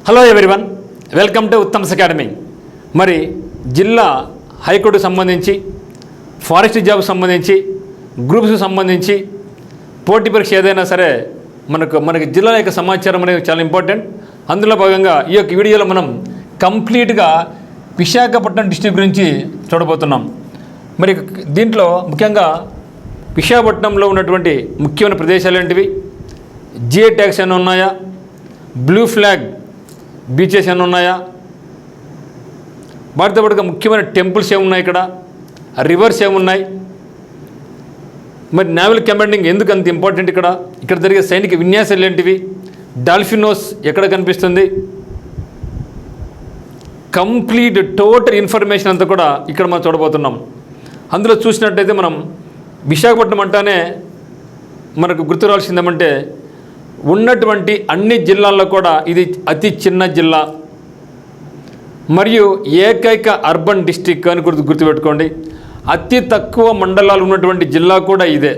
Hello everyone, welcome to Uttam's academy. మరి జిల్లా హైకోర్టుకు సంబంధించి, ఫారెస్ట్ జాబ్కు సంబంధించి, గ్రూప్స్కి సంబంధించి పోటీ పరీక్ష ఏదైనా సరే మనకి జిల్లా యొక్క సమాచారం అనేది చాలా ఇంపార్టెంట్. అందులో భాగంగా ఈ యొక్క వీడియోలో మనం కంప్లీట్గా విశాఖపట్నం డిస్ట్రిక్ట్ గురించి చూడబోతున్నాం. మరి దీంట్లో ముఖ్యంగా విశాఖపట్నంలో ఉన్నటువంటి ముఖ్యమైన ప్రదేశాలు ఏంటివి, జిఐ ట్యాగ్స్ ఏమైనా ఉన్నాయా, బ్లూ ఫ్లాగ్ బీచెస్ ఏమైనా ఉన్నాయా, వాటితో పాటుగా ముఖ్యమైన టెంపుల్స్ ఏమున్నాయి, ఇక్కడ రివర్స్ ఏమున్నాయి, మరి నేవల్ కమాండింగ్ ఎందుకు అంత ఇంపార్టెంట్, ఇక్కడ జరిగే సైనిక విన్యాసాలు ఏంటివి, డాల్ఫిన్ హౌస్ ఎక్కడ కనిపిస్తుంది, కంప్లీట్ టోటల్ ఇన్ఫర్మేషన్ అంతా కూడా ఇక్కడ మనం చూడబోతున్నాం. అందులో చూసినట్టయితే మనం విశాఖపట్నం అంటానే మనకు గుర్తు రావాల్సిందేమంటే ఉన్నటువంటి అన్ని జిల్లాల్లో కూడా ఇది అతి చిన్న జిల్లా మరియు ఏకైక అర్బన్ డిస్ట్రిక్ట్ అని గుర్తుపెట్టుకోండి. అతి తక్కువ మండలాలు ఉన్నటువంటి జిల్లా కూడా ఇదే.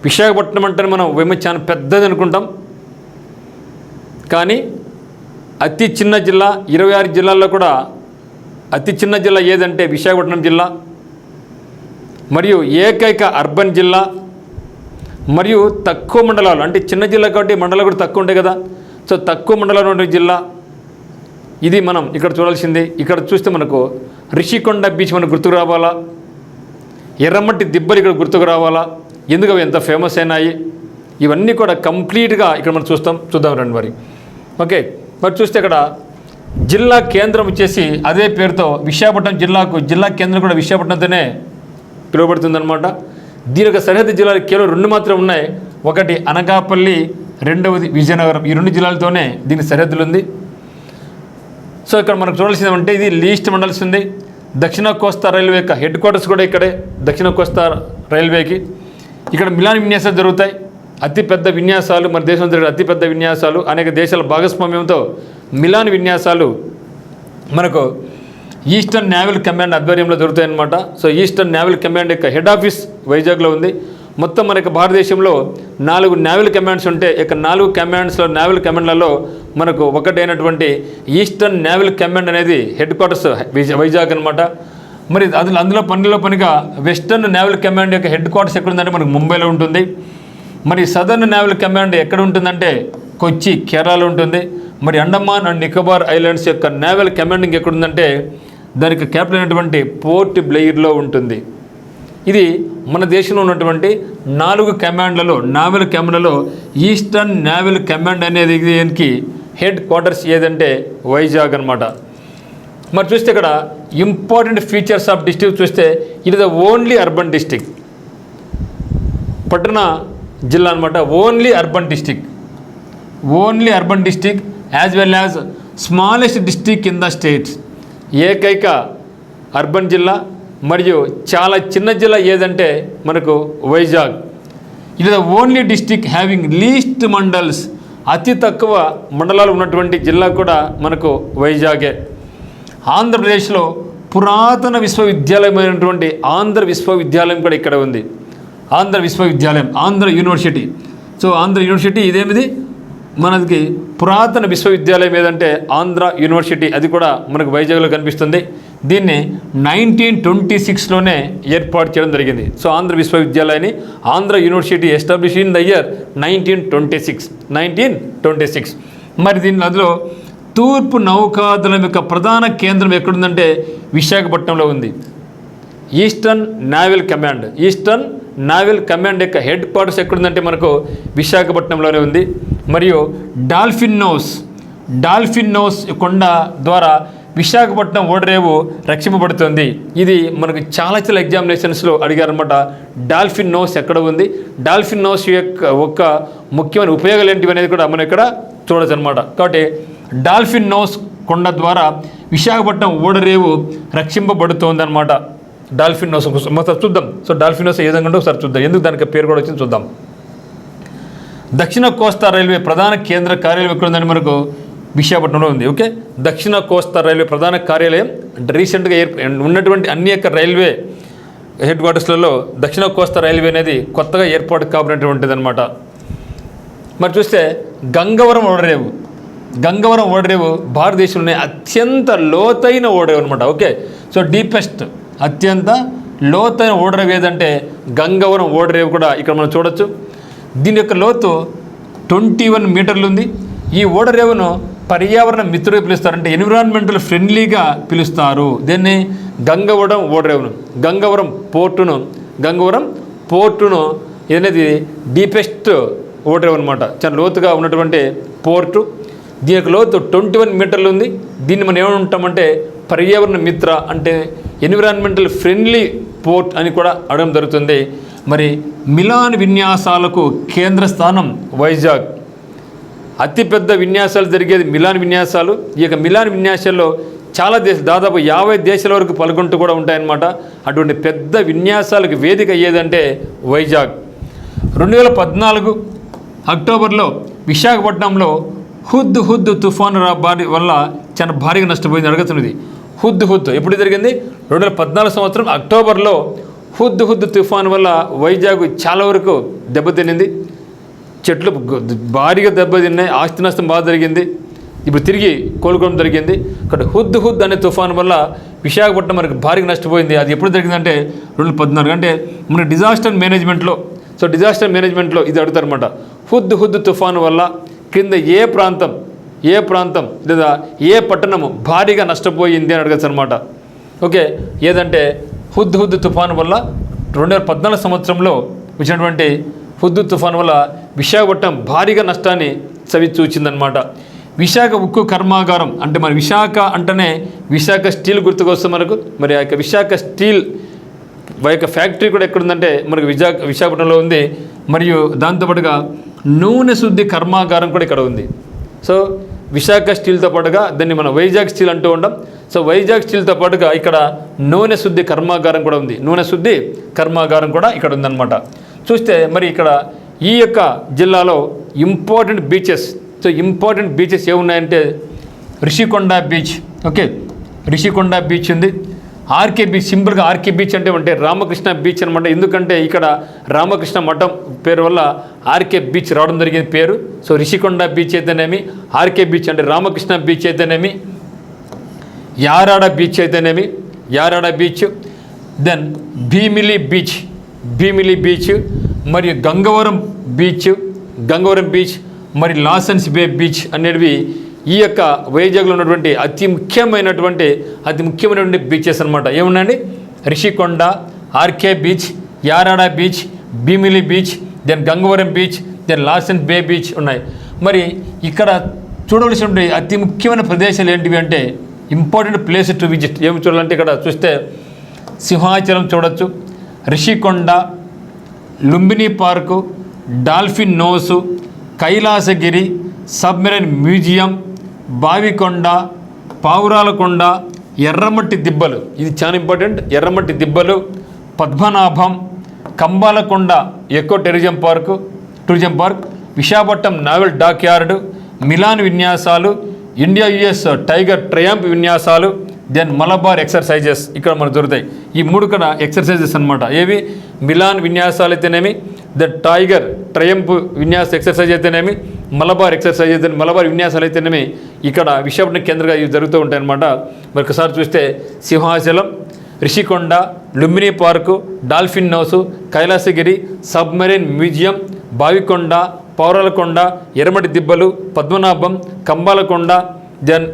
విశాఖపట్నం అంటే మనం చాలా పెద్దది అనుకుంటాం, కానీ అతి చిన్న జిల్లా. 26 జిల్లాల్లో కూడా అతి చిన్న జిల్లా ఏదంటే విశాఖపట్నం జిల్లా, మరియు ఏకైక అర్బన్ జిల్లా, మరియు తక్కువ మండలాలు, అంటే చిన్న జిల్లా కాబట్టి మండలాలు కూడా తక్కువ ఉంటాయి కదా, సో తక్కువ మండలాలు ఉన్న జిల్లా ఇది. మనం ఇక్కడ చూడాల్సింది, ఇక్కడ చూస్తే మనకు రిషికొండ బీచ్ మనకు గుర్తుకు రావాలా, ఎర్రమట్టి దిబ్బలు ఇక్కడ గుర్తుకు రావాలా, ఎందుకు అవి ఎంత ఫేమస్ అయినాయి, ఇవన్నీ కూడా కంప్లీట్గా ఇక్కడ మనం చూద్దాం రండి మరి. ఓకే, మరి చూస్తే ఇక్కడ జిల్లా కేంద్రం వచ్చేసి అదే పేరుతో విశాఖపట్నం జిల్లా కేంద్రం కూడా విశాఖపట్నంతోనే పిలువబడుతుందన్నమాట. దీని యొక్క సరిహద్దు జిల్లాలు కేవలం 2 మాత్రం ఉన్నాయి. ఒకటి అనకాపల్లి, రెండవది విజయనగరం. ఈ 2 జిల్లాలతోనే దీని సరిహద్దులు ఉంది. సో ఇక్కడ మనకు చూడాల్సింది ఏమంటే ఇది లీస్ట్ మండల్స్ ఉంది. దక్షిణ కోస్తా రైల్వే యొక్క హెడ్ క్వార్టర్స్ కూడా ఇక్కడే, దక్షిణ కోస్తా రైల్వేకి. ఇక్కడ మిలాన్ విన్యాసాలు జరుగుతాయి, అతిపెద్ద విన్యాసాలు, మన దేశంలో జరిగే అతిపెద్ద విన్యాసాలు, అనేక దేశాల భాగస్వామ్యంతో మిలాన్ విన్యాసాలు మనకు ఈస్టర్న్ నేవల్ కమాండ్ ఆధ్వర్యంలో జరుగుతాయన్నమాట. సో ఈస్టర్న్ నేవల్ కమాండ్ యొక్క హెడ్ ఆఫీస్ వైజాగ్లో ఉంది. మొత్తం మనకి భారతదేశంలో 4 నేవల్ కమాండ్స్ ఉంటే, ఇక 4 కమాండ్స్లో నేవల్ కమాండ్లలో మనకు ఒకటైనటువంటి ఈస్టర్న్ నేవల్ కమాండ్ అనేది హెడ్ క్వార్టర్స్ వైజాగ్ అనమాట. మరి అందులో పనిగా వెస్టర్న్ నేవల్ కమాండ్ యొక్క హెడ్ క్వార్టర్స్ ఎక్కడుందంటే మనకు ముంబైలో ఉంటుంది. మరి సదర్న్ నేవల్ కమాండ్ ఎక్కడ ఉంటుందంటే కొచ్చి, కేరళలో ఉంటుంది. మరి అండమాన్ అండ్ నికోబార్ ఐలాండ్స్ యొక్క నేవల్ కమాండింగ్ ఎక్కడుందంటే దానికి క్యాపిటల్ అయినటువంటి పోర్ట్ బ్లెయిర్లో ఉంటుంది. ఇది మన దేశంలో ఉన్నటువంటి 4 కమాండ్లలో, నేవల్ కమాండ్లలో ఈస్టర్న్ నేవల్ కమాండ్ అనేది దీనికి హెడ్ క్వార్టర్స్ ఏదంటే వైజాగ్ అనమాట. మరి చూస్తే ఇక్కడ ఇంపార్టెంట్ ఫీచర్స్ ఆఫ్ డిస్ట్రిక్ట్ చూస్తే it is the only urban district, పట్టణ జిల్లా అనమాట. Only urban district as well as smallest district in the states. ఏకైక అర్బన్ జిల్లా మరియు చాలా చిన్న జిల్లా ఏదంటే మనకు Vizag. It is the only district having least mandals. అతి తక్కువ మండలాలు ఉన్నటువంటి జిల్లా కూడా మనకు వైజాగే. ఆంధ్రప్రదేశ్లో పురాతన విశ్వవిద్యాలయమైనటువంటి ఆంధ్ర విశ్వవిద్యాలయం కూడా ఇక్కడ ఉంది. ఆంధ్ర విశ్వవిద్యాలయం, Andhra university. So Andhra university ఇదేమిది మనకి పురాతన విశ్వవిద్యాలయం ఏదంటే ఆంధ్ర యూనివర్సిటీ, అది కూడా మనకు వైజాగ్లో కనిపిస్తుంది. దీన్ని 1926లోనే ఏర్పాటు చేయడం జరిగింది. సో ఆంధ్ర విశ్వవిద్యాలయాన్ని Andhra university establish in the year 1926. మరి అందులో తూర్పు నౌకాదళం యొక్క ప్రధాన కేంద్రం ఎక్కడుందంటే విశాఖపట్నంలో ఉంది. ఈస్టర్న్ నేవల్ కమాండ్ యొక్క హెడ్ క్వార్టర్స్ ఎక్కడుందంటే మనకు విశాఖపట్నంలోనే ఉంది. మరియు డాల్ఫిన్ నోస్ కొండ ద్వారా విశాఖపట్నం ఓడరేవు రక్షింపబడుతుంది. ఇది మనకు చాలా ఎగ్జామినేషన్స్లో అడిగారనమాట. డాల్ఫిన్ నోస్ ఎక్కడ ఉంది, డాల్ఫిన్ నోస్ యొక్క ఒక ముఖ్యమైన ఉపయోగాలు ఏంటివి అనేది కూడా మనం ఇక్కడ చూడొచ్చు అనమాట. కాబట్టి డాల్ఫిన్ నోస్ కొండ ద్వారా విశాఖపట్నం ఓడరేవు రక్షింపబడుతుంది అనమాట. డాల్ఫిన్ నోస్ మొత్తం చూద్దాం. సో డాల్ఫిన్ నోస్ ఏ విధంగా ఉందో ఒకసారి చూద్దాం, ఎందుకు దానికి పేరు కూడా వచ్చింది చూద్దాం. దక్షిణ కోస్తా రైల్వే ప్రధాన కేంద్ర కార్యాలయం ఎక్కడ ఉందని మనకు విశాఖపట్నంలో ఉంది. ఓకే, దక్షిణ కోస్తా రైల్వే ప్రధాన కార్యాలయం అంటే రీసెంట్గా ఉన్నటువంటి అన్ని యొక్క రైల్వే హెడ్ క్వార్టర్స్లలో దక్షిణ కోస్తా రైల్వే అనేది కొత్తగా ఏర్పాటు కాబడినటువంటిది అనమాట. మరి చూస్తే గంగవరం ఓడరేవు, గంగవరం ఓడరేవు భారతదేశంలోనే అత్యంత లోతైన ఓడరేవు అనమాట. ఓకే, సో డీపెస్ట్ అత్యంత లోతైన ఓడరేవు ఏదంటే గంగవరం ఓడరేవు కూడా ఇక్కడ మనం చూడొచ్చు. దీని యొక్క లోతు 21 మీటర్లు ఉంది. ఈ ఓడరేవును పర్యావరణ మిత్రుడిగా పిలుస్తారు, అంటే ఎన్విరాన్మెంటల్ ఫ్రెండ్లీగా పిలుస్తారు. దీన్ని గంగవరం ఓడరేవును, గంగవరం పోర్టును అనేది డీపెస్ట్ ఓడరేవు అనమాట. చాలా లోతుగా ఉన్నటువంటి పోర్టు. దీని యొక్క లోతు 21 మీటర్లు ఉంది. దీన్ని మనం ఏమంటామంటే పర్యావరణ మిత్ర, అంటే ఎన్విరాన్మెంటల్ ఫ్రెండ్లీ పోర్ట్ అని కూడా అడగడం జరుగుతుంది. మరి మిలాన్ విన్యాసాలకు కేంద్ర స్థానం వైజాగ్. అతిపెద్ద విన్యాసాలు జరిగేది మిలాన్ విన్యాసాలు. ఈ యొక్క మిలాన్ విన్యాసాల్లో చాలా దాదాపు 50 దేశాల వరకు పాల్గొంటూ కూడా ఉంటాయన్నమాట. అటువంటి పెద్ద విన్యాసాలకు వేదిక అయ్యేదంటే వైజాగ్. 2014 అక్టోబర్లో విశాఖపట్నంలో హుద్ తుఫాను వల్ల చాలా భారీగా నష్టపోయింది అడుగుతున్నది. హుద్ ఎప్పుడు జరిగింది? 2014 సంవత్సరం అక్టోబర్లో హుద్ తుఫాను వల్ల వైజాగ్ చాలా వరకు దెబ్బతినింది. చెట్లు భారీగా దెబ్బతిన్నాయి, ఆస్తి నష్టం బాగా జరిగింది. ఇప్పుడు తిరిగి కోలుకోవడం జరిగింది. ఇక్కడ హుద్ అనే తుఫాను వల్ల విశాఖపట్నం మనకు భారీగా నష్టపోయింది. అది ఎప్పుడు జరిగిందంటే 2014. అంటే మన డిజాస్టర్ మేనేజ్మెంట్లో ఇది అడుగుతారనమాట. హుద్ తుఫాను వల్ల కింద ఏ ప్రాంతం లేదా ఏ పట్టణము భారీగా నష్టపోయింది అని అడగచ్చు అనమాట. ఓకే, ఏదంటే హుద్ తుఫాను వల్ల 2014 సంవత్సరంలో వచ్చినటువంటి హుద్ తుఫాను వల్ల విశాఖపట్నం భారీగా నష్టాన్ని చవిచూచిందనమాట. విశాఖ ఉక్కు కర్మాగారం, అంటే మరి విశాఖ అంటేనే విశాఖ స్టీల్ గుర్తుకొస్తుంది మనకు. మరి ఆ యొక్క విశాఖ స్టీల్ యొక్క ఫ్యాక్టరీ కూడా ఎక్కడుందంటే మనకు విశాఖపట్నంలో ఉంది. మరియు దాంతోపాటుగా నూనె శుద్ధి కర్మాగారం కూడా ఇక్కడ ఉంది. సో విశాఖ స్టీల్తో పాటుగా దాన్ని మనం వైజాగ్ స్టీల్ అంటూ ఉంటాం. సో వైజాగ్ స్టీల్తో పాటుగా ఇక్కడ నూనె శుద్ధి కర్మాగారం కూడా ఉంది. నూనె శుద్ధి కర్మాగారం కూడా ఇక్కడ ఉందన్నమాట. చూస్తే మరి ఇక్కడ ఈ యొక్క జిల్లాలో ఇంపార్టెంట్ బీచెస్ ఏమున్నాయంటే Rishikonda beach. Okay, Rishikonda beach ఉంది. ఆర్కే బీచ్, సింపుల్గా ఆర్కే బీచ్ అంటే రామకృష్ణ బీచ్ అనమాట. ఎందుకంటే ఇక్కడ రామకృష్ణ మఠం పేరు వల్ల ఆర్కే బీచ్ రావడం జరిగింది పేరు. సో రిషికొండ బీచ్ అయితేనేమి, ఆర్కే బీచ్ అంటే రామకృష్ణ బీచ్ అయితేనేమి, Yarada beach, then Bheemili beach, మరియు గంగవరం బీచ్, మరి లాసెన్స్ బే బీచ్ అనేవి ఈ యొక్క వైజాగ్లో ఉన్నటువంటి అతి ముఖ్యమైనటువంటి బీచెస్ అనమాట. ఏమున్నాయండి? Rishikonda, RK beach, Yarada beach, Bheemili beach, then Gangavaram beach, then Lawson's bay beach ఉన్నాయి. మరి ఇక్కడ చూడవలసినటువంటి అతి ముఖ్యమైన ప్రదేశాలు ఏంటివి అంటే ఇంపార్టెంట్ ప్లేస్ టు విజిట్. ఏమి చూడాలంటే ఇక్కడ చూస్తే సింహాచలం చూడొచ్చు, Rishikonda, Lumbini park, dolphin nose, Kailasagiri, submarine museum, Bavikonda, Pavuralakonda, Erramatti Dibbalu, ఇది చాలా important, Erramatti Dibbalu, Padmanabham, Kambalakonda eco tourism park, Visakhapatnam naval dockyard, Milan విన్యాసాలు, ఇండియా యుఎస్ టైగర్ ట్రయంప్ విన్యాసాలు, దెన్ మలబార్ ఎక్సర్సైజెస్ ఇక్కడ మనకు దొరుకుతాయి. ఈ 3 కూడా ఎక్సర్సైజెస్ అనమాట. ఏవి? మిలాన్ విన్యాసాలు అయితేనేమి, దెన్ టైగర్ ట్రయంప్ ఎక్సర్సైజ్ అయితేనేమి, మలబార్ విన్యాసాలు అయితేనేమి ఇక్కడ విశాఖపట్నం కేంద్రంగా ఇవి జరుగుతూ ఉంటాయన్నమాట. మరి ఒకసారి చూస్తే Simhachalam, Rishikonda, Lumbini park, dolphin nose, Kailasagiri, submarine museum, Bavikonda, Pavuralakonda, Erramatti Dibbalu, Padmanabham, Kambalakonda, then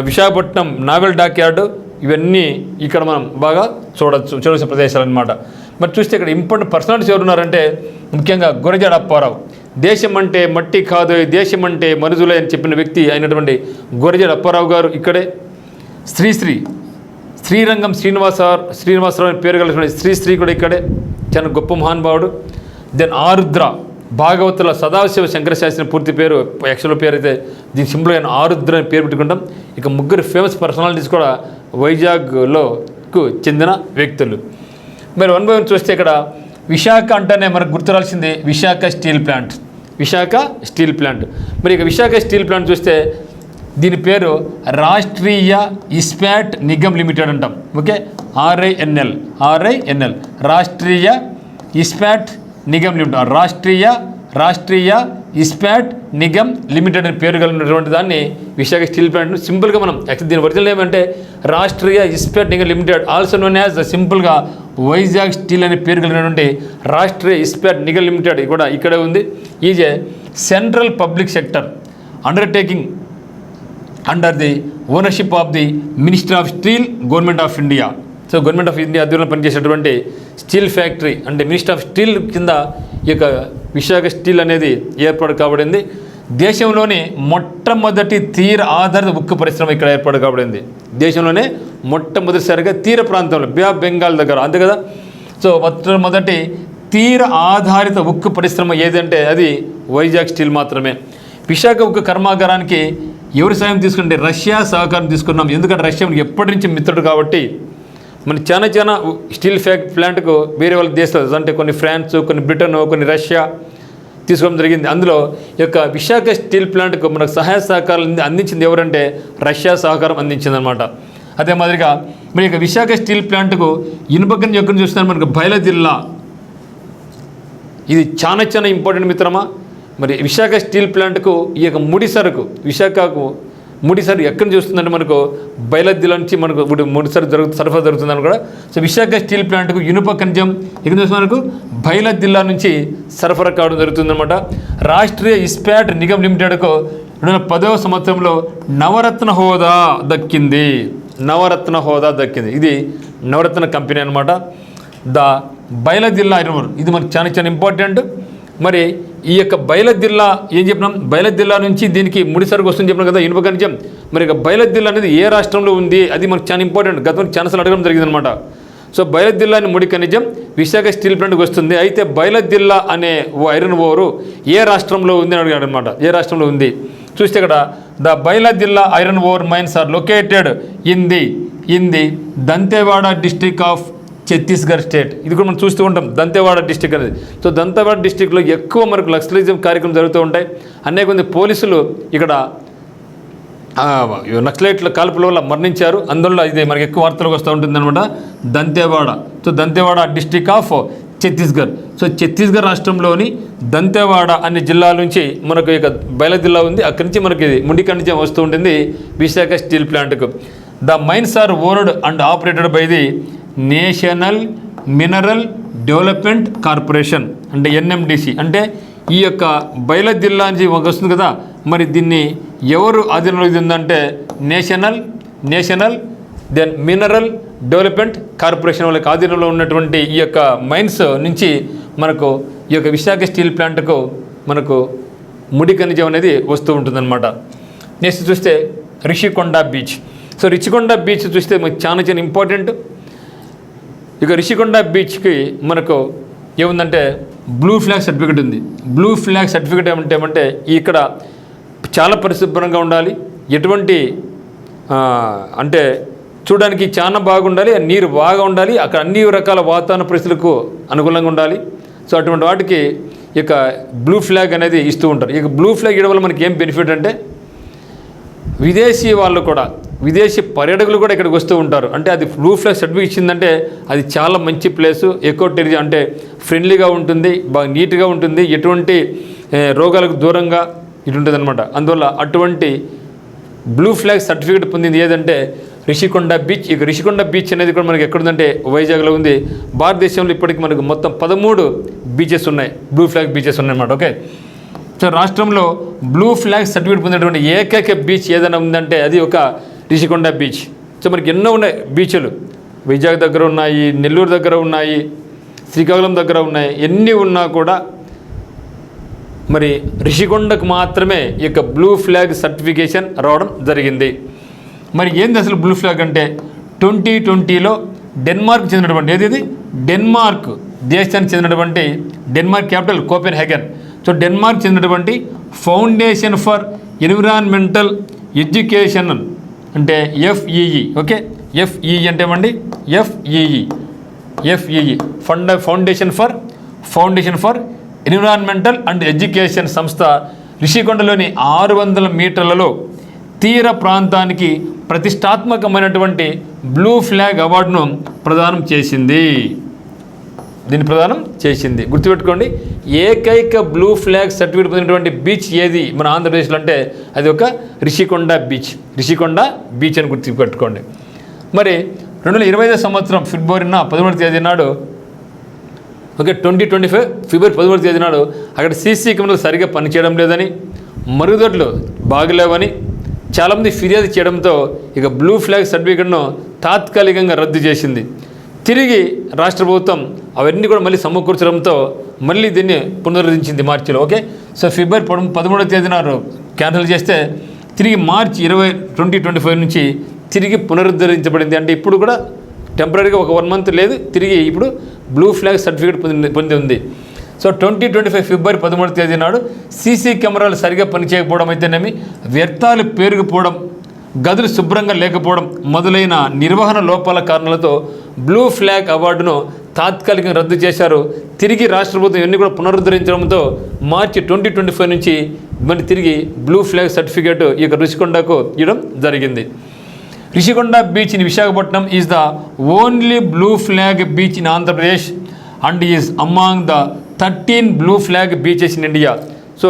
Visakhapatnam naval dockyard, ఇవన్నీ ఇక్కడ మనం బాగా చూడవలసిన ప్రదేశాలు అనమాట. మరి చూస్తే ఇక్కడ ఇంపార్టెంట్ పర్సనాలిటీస్ ఎవరున్నారంటే ముఖ్యంగా గురజాడ అప్పారావు. దేశం అంటే మట్టి కాదు, దేశం అంటే మనుషులే అని చెప్పిన వ్యక్తి అయినటువంటి గురజాడ అప్పారావు గారు ఇక్కడే. శ్రీరంగం శ్రీనివాసరావు పేరు కలిగిన శ్రీ కూడా ఇక్కడే, చాలా గొప్ప మహానుభావుడు. దెన్ ఆరుద్ర, భాగవతుల సదాశివ శంకరశాస్త్రి పూర్తి పేరు, యాక్చువల్ పేరు అయితే దీని సింపుల్గా ఆరుద్ర అని పేరు పెట్టుకుంటాం. ఇక 3 ఫేమస్ పర్సనాలిటీస్ కూడా వైజాగ్లోకి చెందిన వ్యక్తులు. మరి 1 by 1 చూస్తే ఇక్కడ విశాఖ అంటేనే మనకు గుర్తురాల్సింది విశాఖ స్టీల్ ప్లాంట్. మరి ఇక విశాఖ స్టీల్ ప్లాంట్ చూస్తే దీని పేరు రాష్ట్రీయ ఇస్పాట్ నిగమ్ లిమిటెడ్ అంటాం. Okay, RINL Rashtriya Ispat Nigam limited, Rashtriya Ispat Nigam limited అని పేరు కలిగినటువంటి దాన్ని విశాఖ స్టీల్ ప్లాంట్ను సింపుల్గా మనం యాక్చువల్ దీని ఒరిజినల్ ఏమంటే Rashtriya Ispat Nigam limited, also known as సింపుల్గా వైజాగ్ స్టీల్ అనే పేరు కలిగినటువంటి రాష్ట్రీయ ఇస్పాట్ నిగమ్ లిమిటెడ్ కూడా ఇక్కడే ఉంది. Is a central public sector undertaking under the ownership of the minister of steel, government of India. So government of India ఆధ్వర్యంలో పనిచేసేటువంటి స్టీల్ ఫ్యాక్టరీ అంటే మినిస్టర్ ఆఫ్ స్టీల్ కింద ఈ యొక్క విశాఖ స్టీల్ అనేది ఏర్పాటు కాబడింది. దేశంలోని మొట్టమొదటి తీర ఆధారిత ఉక్కు పరిశ్రమ ఇక్కడ ఏర్పాటు కాబడింది. దేశంలోనే మొట్టమొదటిసారిగా తీర ప్రాంతంలో బే ఆఫ్ బెంగాల్ దగ్గర, అంతే కదా. సో మొట్టమొదటి తీర ఆధారిత ఉక్కు పరిశ్రమ ఏదంటే అది వైజాగ్ స్టీల్ మాత్రమే. విశాఖ ఉక్కు కర్మాగారానికి ఎవరి సాయం తీసుకుంటే రష్యా సహకారం తీసుకున్నాం. ఎందుకంటే రష్యా ఎప్పటి నుంచి మిత్రుడు కాబట్టి మన చాలా స్టీల్ ప్లాంట్కు వేరే వాళ్ళ దేశాలు అంటే కొన్ని ఫ్రాన్స్, కొన్ని బ్రిటన్, కొన్ని రష్యా తీసుకోవడం జరిగింది. అందులో ఈ యొక్క విశాఖ స్టీల్ ప్లాంట్కు మనకు సహాయ సహకారాలు అందించింది ఎవరంటే రష్యా సహకారం అందించిందనమాట. అదే మాదిరిగా మరి ఇక విశాఖ స్టీల్ ప్లాంట్కు ఇనుపకని ఎక్కడ చూస్తున్నారు మనకు బయలుజిల్లా. ఇది చాలా ఇంపార్టెంట్ మిత్రమా. మరి విశాఖ స్టీల్ ప్లాంట్కు ఈ యొక్క ముడి సరుకు విశాఖకు ముడి సరుకు ఎక్కడి చూస్తుందంటే మనకు బయలుజిల్లా నుంచి మనకు ముడి సరుకు సరఫరా జరుగుతుందని కూడా. సో విశాఖ స్టీల్ ప్లాంట్కు ఇనుప ఖనిజం ఎక్కడ చూస్తే మనకు బయలుజిల్లా నుంచి సరఫరా కావడం జరుగుతుందన్నమాట. రాష్ట్రీయ ఇస్పాట్ నిగమ్ లిమిటెడ్కు 2010వ సంవత్సరంలో నవరత్న హోదా దక్కింది. ఇది నవరత్న కంపెనీ అనమాట. ద బయలుజిల్లా ఐరన్, ఇది మనకు చాలా ఇంపార్టెంట్. మరి ఈ యొక్క బయలుజిల్లా ఏం చెప్పినాం, బయలుజిల్లా నుంచి దీనికి ముడి సరుకు వస్తుంది చెప్పినాం కదా ఇనుప ఖనిజం. మరి ఇక బయలుజిల్లా అనేది ఏ రాష్ట్రంలో ఉంది అది మనకు చాలా ఇంపార్టెంట్. గతంలో చాలాసార్లు అడగడం జరిగిందనమాట. సో బయలుజిల్లా అనే ముడి ఖనిజం విశాఖ స్టీల్ ప్లాంట్కి వస్తుంది. అయితే బయలుజిల్లా అనే ఐరన్ ఓరు ఏ రాష్ట్రంలో ఉంది అని అడిగాడు అనమాట. ఏ రాష్ట్రంలో ఉంది చూస్తే ఇక్కడ the Bailadila iron ore mines are located in the Dantewada district of Chhattisgarh state. ఇది కూడా మనం చూస్తూ ఉంటాం దంతెవాడ డిస్టిక్ అనేది. సో దంతెవాడ డిస్టిక్లో ఎక్కువ మనకు నక్సలిజం కార్యక్రమం జరుగుతూ ఉంటాయి. అనేక మంది పోలీసులు ఇక్కడ నక్సలైట్ల కాల్పుల వల్ల మరణించారు. అందువల్ల ఇది మనకి ఎక్కువ వార్తలకు వస్తూ ఉంటుంది అనమాట Dantewada. So Dantewada district of Chhattisgarh. So Chhattisgarh రాష్ట్రంలోని దంతెవాడ అనే జిల్లా నుంచి మనకు ఇక బయలుజిల్లా ఉంది. అక్కడి నుంచి మనకి ముడి ఖనిజం వస్తూ ఉంటుంది విశాఖ స్టీల్ ప్లాంట్కు. The mines are owned and operated by the National Mineral Development Corporation అంటే ఎన్ఎండిసి. అంటే ఈ యొక్క బయలుజిల్లా నుంచి వస్తుంది కదా, మరి దీన్ని ఎవరు ఆధీనంలో ఉందంటే national then mineral Development corporation వాళ్ళకి ఆధీనంలో ఉన్నటువంటి ఈ యొక్క మైన్స్ నుంచి మనకు ఈ యొక్క విశాఖ స్టీల్ ప్లాంట్కు మనకు ముడి ఖనిజం అనేది వస్తూ ఉంటుందన్నమాట. నెక్స్ట్ చూస్తే Rishikonda beach. So Rishikonda beach చూస్తే మనకు చాలా ఇంపార్టెంట్. ఇక రిషికొండ బీచ్కి మనకు ఏముందంటే బ్లూ ఫ్లాగ్ సర్టిఫికేట్ ఉంది. బ్లూ ఫ్లాగ్ సర్టిఫికేట్ ఏమంటే ఇక్కడ చాలా పరిశుభ్రంగా ఉండాలి, ఎటువంటి అంటే చూడడానికి చాలా బాగుండాలి, నీరు బాగా ఉండాలి, అక్కడ అన్ని రకాల వాతావరణ పరిస్థితులకు అనుకూలంగా ఉండాలి. సో అటువంటి వాటికి ఇక బ్లూ ఫ్లాగ్ అనేది ఇస్తూ ఉంటారు. ఇక బ్లూ ఫ్లాగ్ ఇవ్వడం వల్ల మనకి ఏం బెనిఫిట్ అంటే విదేశీ వాళ్ళు కూడా విదేశీ పర్యాటకులు కూడా ఇక్కడికి వస్తూ ఉంటారు. అంటే అది బ్లూ ఫ్లాగ్ సర్టిఫికేట్ ఇచ్చిందంటే అది చాలా మంచి ప్లేసు, ఎకో టూరిజం అంటే ఫ్రెండ్లీగా ఉంటుంది, బాగా నీట్గా ఉంటుంది, ఎటువంటి రోగాలకు దూరంగా ఇటు ఉంటుంది అనమాట. అందువల్ల అటువంటి బ్లూ ఫ్లాగ్ సర్టిఫికేట్ పొందింది ఏదంటే రిషికొండ బీచ్. ఇక రిషికొండ బీచ్ అనేది కూడా మనకి ఎక్కడుందంటే వైజాగ్లో ఉంది. భారతదేశంలో ఇప్పటికి మనకు మొత్తం 13 బీచెస్ ఉన్నాయి, బ్లూ ఫ్లాగ్ బీచెస్ ఉన్నాయన్నమాట. ఓకే. సో రాష్ట్రంలో బ్లూ ఫ్లాగ్ సర్టిఫికేట్ పొందినటువంటి ఏకైక బీచ్ ఏదైనా ఉందంటే అది ఒక రిషికొండ బీచ్. సో మనకి ఎన్నో ఉన్నాయి బీచ్లు, వైజాగ్ దగ్గర ఉన్నాయి, నెల్లూరు దగ్గర ఉన్నాయి, శ్రీకాకుళం దగ్గర ఉన్నాయి. ఎన్ని ఉన్నా కూడా మరి రిషికొండకు మాత్రమే ఈ యొక్క బ్లూ ఫ్లాగ్ సర్టిఫికేషన్ రావడం జరిగింది. మరి ఏంది అసలు బ్లూ ఫ్లాగ్ అంటే 2020లో డెన్మార్క్ చెందినటువంటి ఏది డెన్మార్క్ దేశానికి చెందినటువంటి డెన్మార్క్ క్యాపిటల్ కోపెన్హేగన్. సో డెన్మార్క్ చెందినటువంటి ఫౌండేషన్ ఫర్ ఎన్విరాన్మెంటల్ ఎడ్యుకేషన్ అంటే FEE. ఓకే, FEE అంటే ఏమండి FEE foundation for environmental and education సంస్థ రిషికొండలోని 600 మీటర్లలో తీర ప్రాంతానికి ప్రతిష్టాత్మకమైనటువంటి బ్లూ ఫ్లాగ్ అవార్డును ప్రదానం చేసింది. దీన్ని ప్రదానం చేసింది. గుర్తుపెట్టుకోండి, ఏకైక బ్లూ ఫ్లాగ్ సర్టిఫికేట్ పొందినటువంటి బీచ్ ఏది మన ఆంధ్రప్రదేశ్లో అంటే అది ఒక రిషికొండ బీచ్ అని గుర్తుపెట్టుకోండి. మరి 2025 సంవత్సరం ఫిబ్రవరి 13వ తేదీ నాడు 2025 ఫిబ్రవరి 13వ తేదీ నాడు అక్కడ సీసీ కెమెరాలు సరిగ్గా పనిచేయడం లేదని, మరుగుదొడ్లు బాగలేవని చాలామంది ఫిర్యాదు చేయడంతో ఇక బ్లూ ఫ్లాగ్ సర్టిఫికేట్ను తాత్కాలికంగా రద్దు చేసింది. తిరిగి రాష్ట్ర ప్రభుత్వం అవన్నీ కూడా మళ్ళీ సమకూర్చడంతో మళ్ళీ దీన్ని పునరుద్ధరించింది మార్చిలో. సో ఫిబ్రవరి 13వ తేదీ నాడు క్యాన్సిల్ చేస్తే తిరిగి మార్చి 2025 నుంచి తిరిగి పునరుద్ధరించబడింది. అంటే ఇప్పుడు కూడా టెంపరీగా ఒక 1 మంత్ లేదు, తిరిగి ఇప్పుడు బ్లూ ఫ్లాగ్ సర్టిఫికేట్ పొంది ఉంది. సో 2025 ఫిబ్రవరి 13వ తేదీ నాడు సీసీ కెమెరాలు సరిగా పనిచేయకపోవడం అయితేనేమి, వ్యర్థాలు పేరుకుపోవడం, గదులు శుభ్రంగా లేకపోవడం మొదలైన నిర్వహణ లోపాల కారణాలతో బ్లూ ఫ్లాగ్ అవార్డును తాత్కాలికంగా రద్దు చేశారు. తిరిగి రాష్ట్ర ప్రభుత్వం ఇవన్నీ కూడా పునరుద్ధరించడంతో మార్చి 2025 నుంచి మరి తిరిగి బ్లూ ఫ్లాగ్ సర్టిఫికేట్ ఈ యొక్క రిషికొండకు ఇవ్వడం జరిగింది. Rishikonda beach in Visakhapatnam is the only blue flag beach in Andhra Pradesh and is among the 13 blue flag beaches in India. So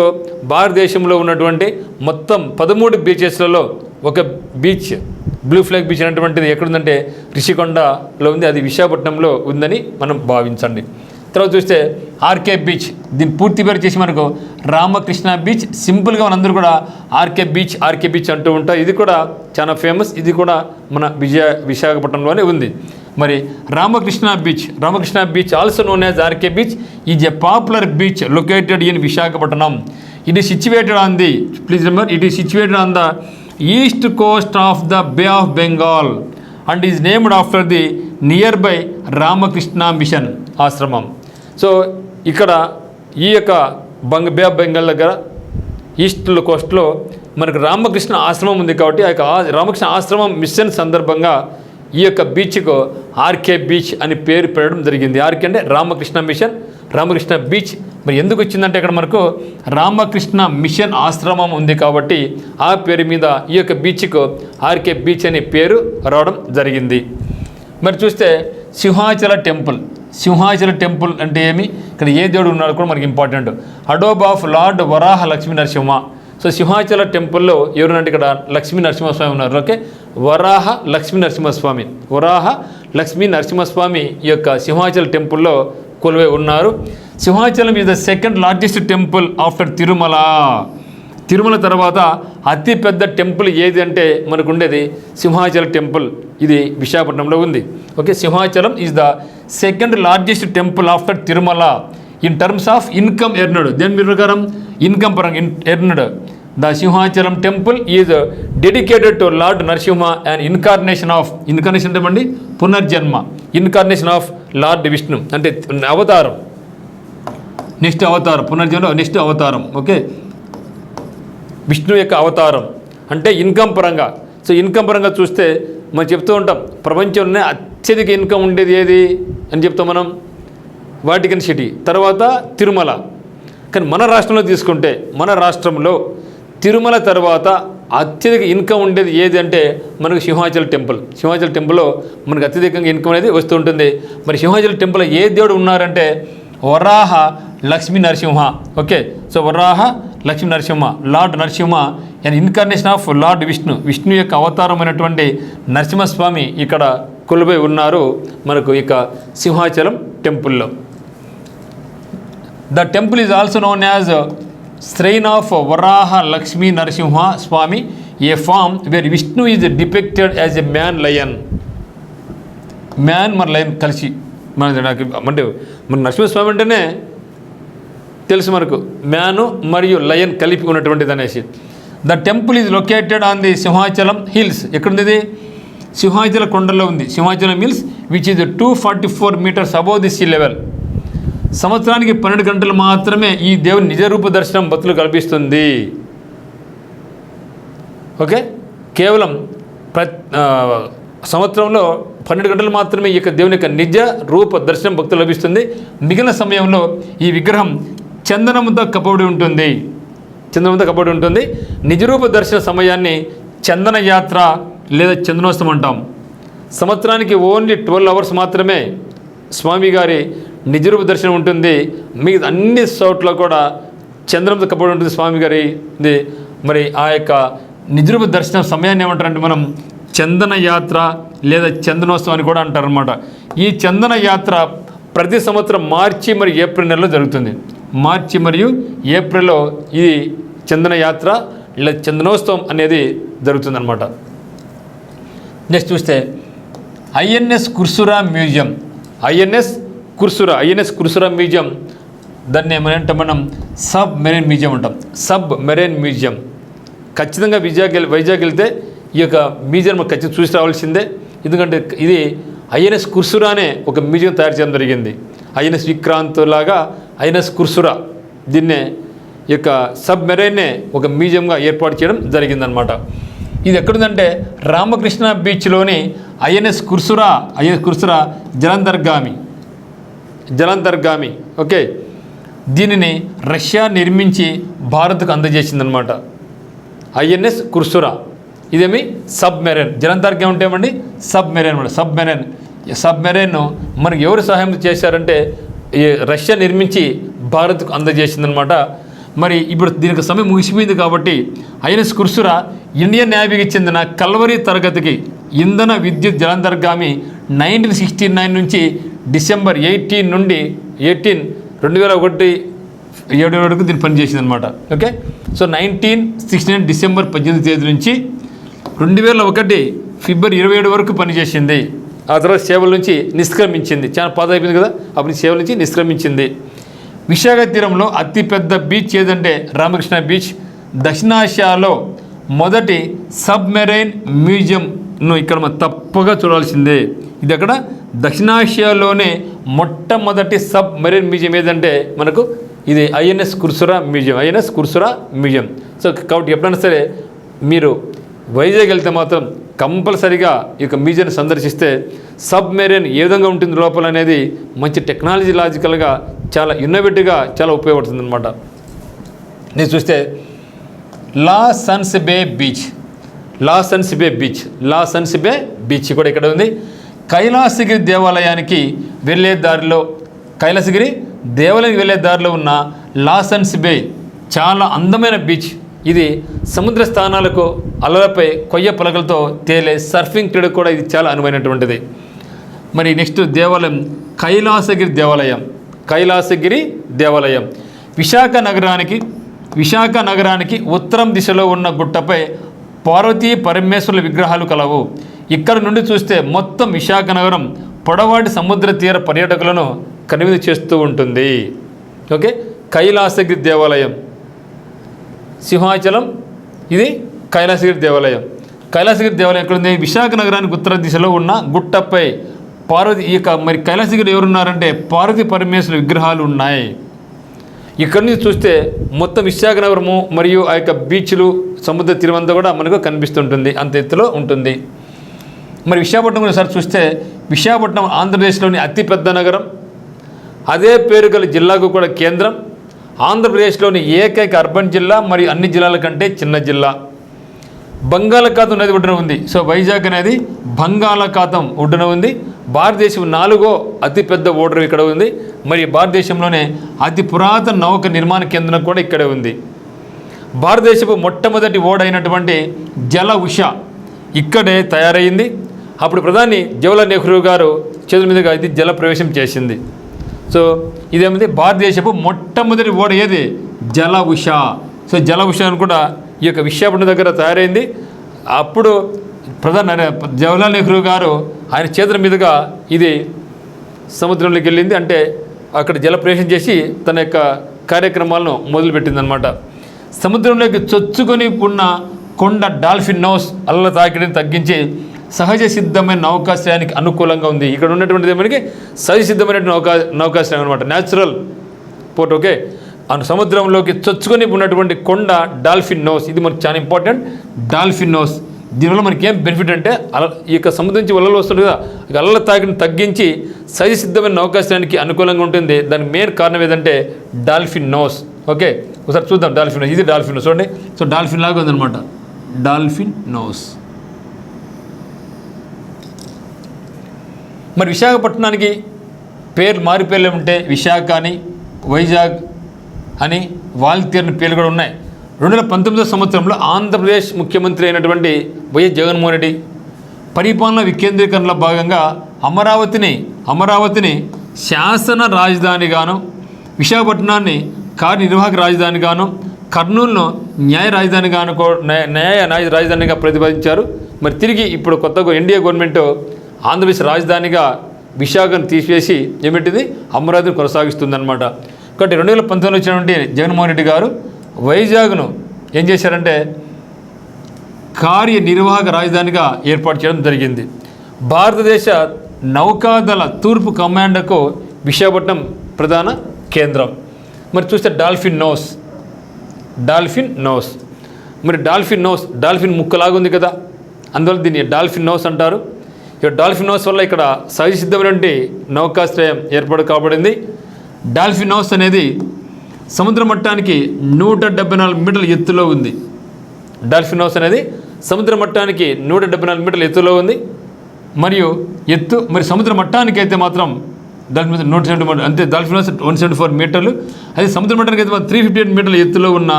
భారతదేశంలో ఉన్నటువంటి మొత్తం 13 బీచెస్లలో ఒక బీచ్ బ్లూ ఫ్లాగ్ బీచ్ అనేటువంటిది ఎక్కడుందంటే రిషికొండలో ఉంది, అది విశాఖపట్నంలో ఉందని మనం భావించండి. తర్వాత చూస్తే ఆర్కే బీచ్, దీని పూర్తి పేరు చేసి మనకు రామకృష్ణ బీచ్. సింపుల్గా మనందరూ కూడా ఆర్కే బీచ్ అంటూ ఉంటాం. ఇది కూడా చాలా ఫేమస్, ఇది కూడా మన విశాఖపట్నంలోనే ఉంది. మరి Ramakrishna beach also known as RK beach is a popular beach located in Visakhapatnam. It is situated on the east Coast of the bay of Bengal and is named after the near by Ramakrishna machine ఆశ్రమం. So ఇక్కడ ఈ యొక్క బే of Bengal దగ్గర east కోస్ట్లో మనకు రామకృష్ణ ఆశ్రమం ఉంది కాబట్టి ఆ యొక్క రామకృష్ణ ఆశ్రమం మిషన్ సందర్భంగా ఈ యొక్క బీచ్కు ఆర్కే బీచ్ అని పేరు పెట్టడం జరిగింది. ఆర్కే అంటే రామకృష్ణ మిషన్, రామకృష్ణ బీచ్. మరి ఎందుకు వచ్చిందంటే ఇక్కడ మనకు రామకృష్ణ మిషన్ ఆశ్రమం ఉంది కాబట్టి ఆ పేరు మీద ఈ యొక్క బీచ్కు ఆర్కే బీచ్ అనే పేరు రావడం జరిగింది. మరి చూస్తే సింహాచల టెంపుల్ అంటే ఏమి, ఇక్కడ ఏ దేవుడు ఉన్నాడు కూడా మనకి ఇంపార్టెంట్. అడోబ్ of lord Varaha Lakshmi Narasimha. So Simhachala టెంపుల్లో ఎవరునంటే ఇక్కడ లక్ష్మీ నరసింహస్వామి ఉన్నారు. వరాహ లక్ష్మీ నరసింహస్వామి ఈ యొక్క సింహాచల టెంపుల్లో కొలువై ఉన్నారు. Simhachalam is the second largest temple after Tirumala తర్వాత అతి పెద్ద టెంపుల్ ఏది అంటే మనకు ఉండేది సింహాచల టెంపుల్. ఇది విశాఖపట్నంలో ఉంది. Simhachalam is the second largest temple after Tirumala in terms of income earned. దేని ప్రకారం ఇన్కమ్ పరంగా earned. The Simhachalam temple is dedicated to lord Narasimha and incarnation అంటే పునర్జన్మ, ఇన్కార్నేషన్ ఆఫ్ లార్డ్ విష్ణు అంటే అవతారం, నెక్స్ట్ అవతారం, పునర్జన్మ నెక్స్ట్ అవతారం. విష్ణు యొక్క అవతారం అంటే ఇన్కమ్ పరంగా. సో ఇన్కమ్ పరంగా చూస్తే మనం చెప్తూ ఉంటాం ప్రపంచంలోనే అత్యధిక ఇన్కమ్ ఉండేది ఏది అని చెప్తాం మనం, వాటికన్ సిటీ, తర్వాత తిరుమల. కానీ మన రాష్ట్రంలో తీసుకుంటే మన రాష్ట్రంలో తిరుమల తర్వాత అత్యధిక ఇన్కమ్ ఉండేది ఏది అంటే మనకు సింహాచల టెంపుల్లో మనకు అత్యధికంగా ఇన్కమ్ అనేది వస్తూ ఉంటుంది. మరి సింహాచల టెంపుల్లో ఏ దేవుడు ఉన్నారంటే Varaha Lakshmi Narasimha. So Varaha Lakshmi Narasimha, lord Narasimha and incarnation of lord Vishnu యొక్క అవతారమైనటువంటి నరసింహస్వామి ఇక్కడ కొలువై ఉన్నారు మనకు ఇక సింహాచలం టెంపుల్లో. The temple is also known as shrine of Varaha Lakshmi Narasimha Swamy, A form wear Vishnu is depicted as a man lion కలిసి నాకు అంటే మన నరసింహస్వామి అంటేనే తెలుసు మనకు మ్యాను మరియు లయన్ కలిపి ఉన్నటువంటిది అనేసి. The temple is located on the Simhachalam hills. ఎక్కడుంది ఇది? సింహాచల కొండల్లో ఉంది. Simhachalam hills which is 244 meters above the sea level. సంవత్సరానికి 12 గంటలు మాత్రమే ఈ దేవుని నిజరూప దర్శనం భక్తులు కల్పిస్తుంది. కేవలం సంవత్సరంలో 12 గంటలు మాత్రమే ఈ యొక్క దేవుని యొక్క నిజ రూప దర్శనం భక్తులు లభిస్తుంది. మిగిలిన సమయంలో ఈ విగ్రహం చందనంతో కప్పబడి ఉంటుంది. నిజరూప దర్శన సమయాన్ని చందన యాత్ర లేదా చందనోత్సవం అంటాం. సంవత్సరానికి ఓన్లీ 12 hours మాత్రమే స్వామి గారి నిజరూప దర్శనం ఉంటుంది. మిగతా అన్ని చోట్ల కూడా చంద్రంతో కప్పబడి ఉంటుంది స్వామి గారిది. మరి ఆ యొక్క నిజరూప దర్శనం సమయాన్ని ఏమంటారంటే మనం చందన యాత్ర లేదా చందనోత్సవం అని కూడా అంటారనమాట. ఈ చందన యాత్ర ప్రతి సంవత్సరం మార్చి మరియు ఏప్రిల్ నెలలో జరుగుతుంది. మార్చి మరియు ఏప్రిల్లో ఈ చందన యాత్ర లేదా చందనోత్సవం అనేది జరుగుతుందన్నమాట. నెక్స్ట్ చూస్తే INS Kursura museum. INS Kursura museum, దాన్ని ఏమంటే మనం సబ్ మెరైన్ మ్యూజియం అంటాం. సబ్ మెరైన్ మ్యూజియం ఖచ్చితంగా వైజాగ్ వెళ్తే ఈ యొక్క మ్యూజియం ఖచ్చితంగా చూసి రావాల్సిందే. ఎందుకంటే ఇది ఐఎన్ఎస్ కుర్సురా అనే ఒక మ్యూజియం తయారు చేయడం జరిగింది. ఐఎన్ఎస్ విక్రాంత్ లాగా ఐఎన్ఎస్ కుర్సురా దీన్నే ఈ యొక్క సబ్ మెరైన్నే ఒక మ్యూజియంగా ఏర్పాటు చేయడం జరిగిందనమాట. ఇది ఎక్కడుందంటే రామకృష్ణ బీచ్లోని ఐఎన్ఎస్ కుర్సురా జలంతర్గామి ఓకే. దీనిని రష్యా నిర్మించి భారత్కు అందజేసిందనమాట. ఐఎన్ఎస్ కుర్సురా ఇదేమి సబ్ మెరైన్. జలంతర్గామి అంటే ఏమండి సబ్ మెరైన్ అనమాట. సబ్ మెరైన్ మనకు ఎవరు సహాయం చేశారంటే రష్యా నిర్మించి భారత్కు అందజేసిందనమాట. మరి ఇప్పుడు దీనికి సమయం ముగిసిపోయింది కాబట్టి ఐఎన్ఎస్ కుర్సురా ఇండియన్ నేవీకి చెందిన కల్వరీ తరగతికి ఇంధన విద్యుత్ జలంతర్గామి 1969 నుంచి డిసెంబర్ 18 నుండి 2001 వరకు దీన్ని పనిచేసింది అనమాట. ఓకే. సో 1969 డిసెంబర్ 18 తేదీ నుంచి 2001 ఫిబ్రవరి 27 వరకు పనిచేసింది. ఆ తర్వాత సేవల నుంచి నిష్క్రమించింది. చాలా పాత అయిపోయింది కదా, అప్పుడు సేవల నుంచి నిష్క్రమించింది. విశాఖ తీరంలో అతిపెద్ద బీచ్ ఏదంటే రామకృష్ణ బీచ్. దక్షిణాసియాలో మొదటి సబ్మెరైన్ మ్యూజియంను ఇక్కడ మనం తప్పగా చూడాల్సిందే. ఇది అక్కడ దక్షిణాసియాలోనే మొట్టమొదటి సబ్మెరైన్ మ్యూజియం ఏదంటే మనకు ఇది ఐఎన్ఎస్ కుర్సురా మ్యూజియం. సో కాబట్టి ఎప్పుడైనా సరే మీరు వైజాగ్ వెళ్తే మాత్రం కంపల్సరీగా ఈ యొక్క మ్యూజియాన్ని సందర్శిస్తే సబ్మెరైన్ ఏ విధంగా ఉంటుంది లోపల అనేది మంచి టెక్నాలజీలాజికల్గా చాలా ఇన్నోవేటివ్గా చాలా ఉపయోగపడుతుంది అనమాట. నేను చూస్తే లా సన్స్ బే బీచ్ కూడా ఇక్కడ ఉంది. కైలాసగిరి దేవాలయానికి వెళ్ళే దారిలో ఉన్న లాసన్స్ బే చాలా అందమైన బీచ్. ఇది సముద్ర స్థానాలకు అలలపై కొయ్య పలకలతో తేలే సర్ఫింగ్ క్రీడ కూడా ఇది చాలా అనువైనటువంటిది. మరి నెక్స్ట్ దేవాలయం కైలాసగిరి దేవాలయం విశాఖ నగరానికి ఉత్తరం దిశలో ఉన్న గుట్టపై పార్వతీ పరమేశ్వరుల విగ్రహాలు కలవు. ఇక్కడ నుండి చూస్తే మొత్తం విశాఖ నగరం పొడవాటి సముద్ర తీర పర్యాటకులను కనువిందు చేస్తూ ఉంటుంది. ఓకే. కైలాసగిరి దేవాలయం సింహాచలం, ఇది కైలాసగిరి దేవాలయం ఎక్కడ ఉంది? విశాఖ నగరానికి ఉత్తర దిశలో ఉన్న గుట్టపై పార్వతి మరి కైలాసగిరి ఎవరున్నారంటే పార్వతీ పరమేశ్వర విగ్రహాలు ఉన్నాయి. ఇక్కడ నుంచి చూస్తే మొత్తం విశాఖ నగరము మరియు ఆ యొక్క బీచ్లు సముద్ర తీరం అంతా కూడా మనకు కనిపిస్తుంటుంది, అంత ఎత్తులో ఉంటుంది. మరి విశాఖపట్నం కూడా ఒకసారి చూస్తే విశాఖపట్నం ఆంధ్రప్రదేశ్లోని అతిపెద్ద నగరం, అదే పేరు గల జిల్లాకు కూడా కేంద్రం, ఆంధ్రప్రదేశ్లోని ఏకైక అర్బన్ జిల్లా మరియు అన్ని జిల్లాల కంటే చిన్న జిల్లా. బంగాళాఖాతం నది ఒడ్డున ఉంది. సో వైజాగ్ అనేది బంగాళాఖాతం ఒడ్డున ఉంది. భారతదేశం 4వ అతిపెద్ద ఓడరేవు ఇక్కడ ఉంది. మరి భారతదేశంలోనే అతి పురాతన నౌక నిర్మాణ కేంద్రం కూడా ఇక్కడే ఉంది. భారతదేశపు మొట్టమొదటి ఓడ అయినటువంటి జల ఉష ఇక్కడే తయారైంది. అప్పుడు ప్రధాని జవహర్లాల్ నెహ్రూ గారు చేతుల మీదుగా ఇది జల ప్రవేశం చేసింది. సో ఇదేమిటి భారతదేశపు మొట్టమొదటి ఓడ ఏది? జల ఉష. సో జల ఉష అని కూడా ఈ యొక్క విశాఖపట్నం దగ్గర తయారైంది. అప్పుడు ప్రధాని జవహర్లాల్ నెహ్రూ గారు ఆయన చేతుల మీదుగా ఇది సముద్రంలోకి వెళ్ళింది. అంటే అక్కడ జలప్రవేశం చేసి తన యొక్క కార్యక్రమాలను మొదలుపెట్టిందనమాట. సముద్రంలోకి చొచ్చుకొని ఉన్న కొండ డాల్ఫిన్ నౌస్ అల్ల తాకిడిని తగ్గించి సహజ సిద్ధమైన నౌకాశ్రయానికి అనుకూలంగా ఉంది. ఇక్కడ ఉన్నటువంటిది మనకి సహజ సిద్ధమైన నౌకాశ్రయం అనమాట, న్యాచురల్ పోర్ట్. ఓకే. సముద్రంలోకి చొచ్చుకొని ఉన్నటువంటి కొండ డాల్ఫిన్ నౌస్, ఇది మనకు చాలా ఇంపార్టెంట్. డాల్ఫిన్ నౌస్ దీనివల్ల మనకి ఏం బెనిఫిట్ అంటే ఈ యొక్క సముద్రం నుంచి వలలు వస్తుంది కదా, అల్ల తాకిడిని తగ్గించి సహజ సిద్ధమైన నౌకాశ్రయానికి అనుకూలంగా ఉంటుంది. దానికి మెయిన్ కారణం ఏదంటే డాల్ఫిన్ నౌస్. ఓకే. ఒకసారి చూద్దాం డాల్ఫిన్ నౌస్. ఇది డాల్ఫిన్ నౌస్ చూడండి. సో డాల్ఫిన్ లాగా ఉందన్నమాట, డాల్ఫిన్ నౌస్. మరి విశాఖపట్నానికి పేర్లు మారిపేర్లు ఉంటే విశాఖ అని, వైజాగ్ అని, వాల్తేరు పేర్లు కూడా ఉన్నాయి. 2019 సంవత్సరంలో ఆంధ్రప్రదేశ్ ముఖ్యమంత్రి అయినటువంటి వైఎస్ జగన్మోహన్ రెడ్డి పరిపాలన వికేంద్రీకరణలో భాగంగా అమరావతిని శాసన రాజధానిగాను, విశాఖపట్నాన్ని కార్యనిర్వాహక రాజధానిగాను, కర్నూలును న్యాయ రాజధానిగా ప్రతిపాదించారు. మరి తిరిగి ఇప్పుడు కొత్తగా ఎన్డీఏ గవర్నమెంట్ ఆంధ్రప్రదేశ్ రాజధానిగా విశాఖను తీసివేసి ఏమిటిది అమరావతిని కొనసాగిస్తుందన్నమాట. కాబట్టి 2019 వచ్చినటువంటి జగన్మోహన్ రెడ్డి గారు వైజాగ్ను ఏం చేశారంటే కార్యనిర్వాహక రాజధానిగా ఏర్పాటు చేయడం జరిగింది. భారతదేశ నౌకాదళ తూర్పు కమాండ్కు విశాఖపట్నం ప్రధాన కేంద్రం. మరి చూస్తే డాల్ఫిన్ నోస్ మరి డాల్ఫిన్ ముక్కలాగుంది కదా, అందువల్ల దీన్ని డాల్ఫిన్ నోస్ అంటారు. ఈ డాల్ఫిన్ నోస్ వల్ల ఇక్కడ సహజ సిద్ధమైనటువంటి నౌకాశ్రయం ఏర్పాటు కాబడింది. డాల్ఫిన్ నోస్ అనేది సముద్ర మట్టానికి 174 మీటర్ల ఎత్తులో ఉంది. డాల్ఫిన్ హౌస్ అనేది సముద్ర మట్టానికి 174 మీటర్ల ఎత్తులో ఉంది. మరి సముద్ర మట్టానికి అయితే మాత్రం డాల్ఫిన్ 170 అంతే. డాల్ఫిన్ హౌస్ 174 మీటర్లు. అదే సముద్ర మట్టానికి అయితే 358 మీటర్ల ఎత్తులో ఉన్న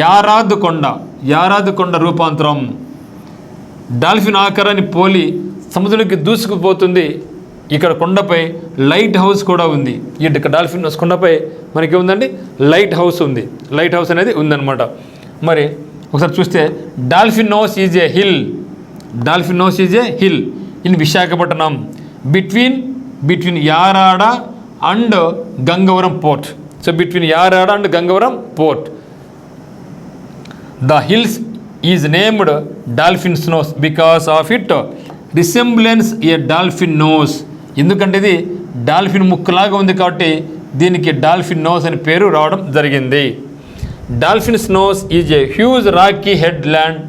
యారాదు కొండ రూపాంతరం డాల్ఫిన్ ఆకారాన్ని పోలి సముద్రంలోకి దూసుకుపోతుంది. ఇక్కడ కొండపై లైట్ హౌస్ కూడా ఉంది. ఈ డాల్ఫిన్ హౌస్ కొండపై మనకి ఉందండి లైట్ హౌస్ ఉంది. లైట్ హౌస్ అనేది ఉందన్నమాట. మరి ఒకసారి చూస్తే dolphin nose is A hill in Visakhapatnam between Yarada and Gangavaram port. So between Yarada and Gangavaram port the hills is named dolphins nose because of it resemblance A dolphin nose. ఎందుకంటే ఇది డాల్ఫిన్ ముక్కులాగా ఉంది కాబట్టి దీనికి డాల్ఫిన్ నోస్ అని పేరు రావడం జరిగింది. Dolphin's nose is a huge rocky headland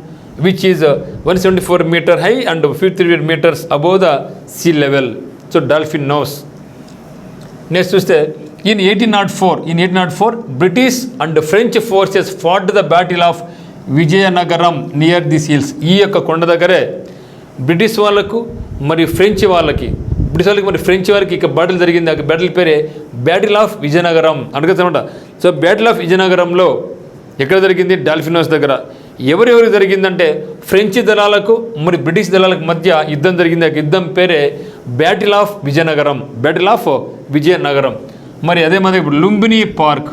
which is 174 meter high and 53 meters above the sea level. So dolphin nose. Next చూస్తే in 1804 British and French forces fought the battle of Vizianagaram near this hills. ఈ యొక్క కొండ దగ్గరే British వాళ్ళకు మరియు French వాళ్ళకి ఇక battle జరిగింది. ఆ బ్యాటిల్ పేరే బ్యాటిల్ ఆఫ్ విజయనగరం అనుకుంటామంట. సో బ్యాటిల్ ఆఫ్ విజయనగరంలో ఎక్కడ జరిగింది? డాల్ఫిన్ హౌస్ దగ్గర. ఎవరెవరికి జరిగిందంటే ఫ్రెంచ్ దళాలకు మరి బ్రిటిష్ దళాలకు మధ్య యుద్ధం జరిగింది. ఆ యుద్ధం పేరే బ్యాటిల్ ఆఫ్ విజయనగరం. మరి అదే మాదిరి ఇప్పుడు Lumbini park.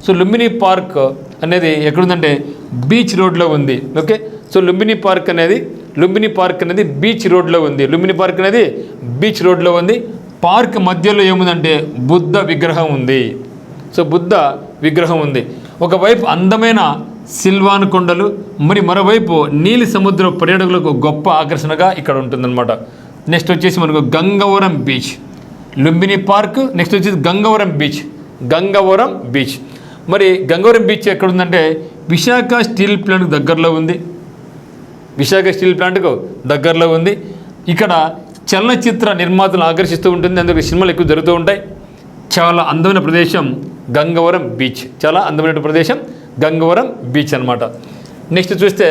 So Lumbini park అనేది ఎక్కడుందంటే బీచ్ రోడ్లో ఉంది. ఓకే. సో లుంబినీ పార్క్ అనేది బీచ్ రోడ్లో ఉంది. పార్క్ మధ్యలో ఏముందంటే బుద్ధ విగ్రహం ఉంది. ఒకవైపు అందమైన సిల్వాన్ కొండలు, మరి మరోవైపు నీలి సముద్ర పర్యాటకులకు గొప్ప ఆకర్షణగా ఇక్కడ ఉంటుందన్నమాట. నెక్స్ట్ వచ్చేసి మనకు Gangavaram beach. Lumbini park, next వచ్చేసి గంగవరం బీచ్. మరి గంగవరం బీచ్ ఎక్కడుందంటే విశాఖ స్టీల్ ప్లాంట్కు దగ్గరలో ఉంది. ఇక్కడ చలనచిత్ర నిర్మాతలను ఆకర్షిస్తూ ఉంటుంది. అందుకు సినిమాలు ఎక్కువ జరుగుతూ ఉంటాయి. చాలా అందమైన ప్రదేశం గంగవరం బీచ్ అన్నమాట. నెక్స్ట్ చూస్తే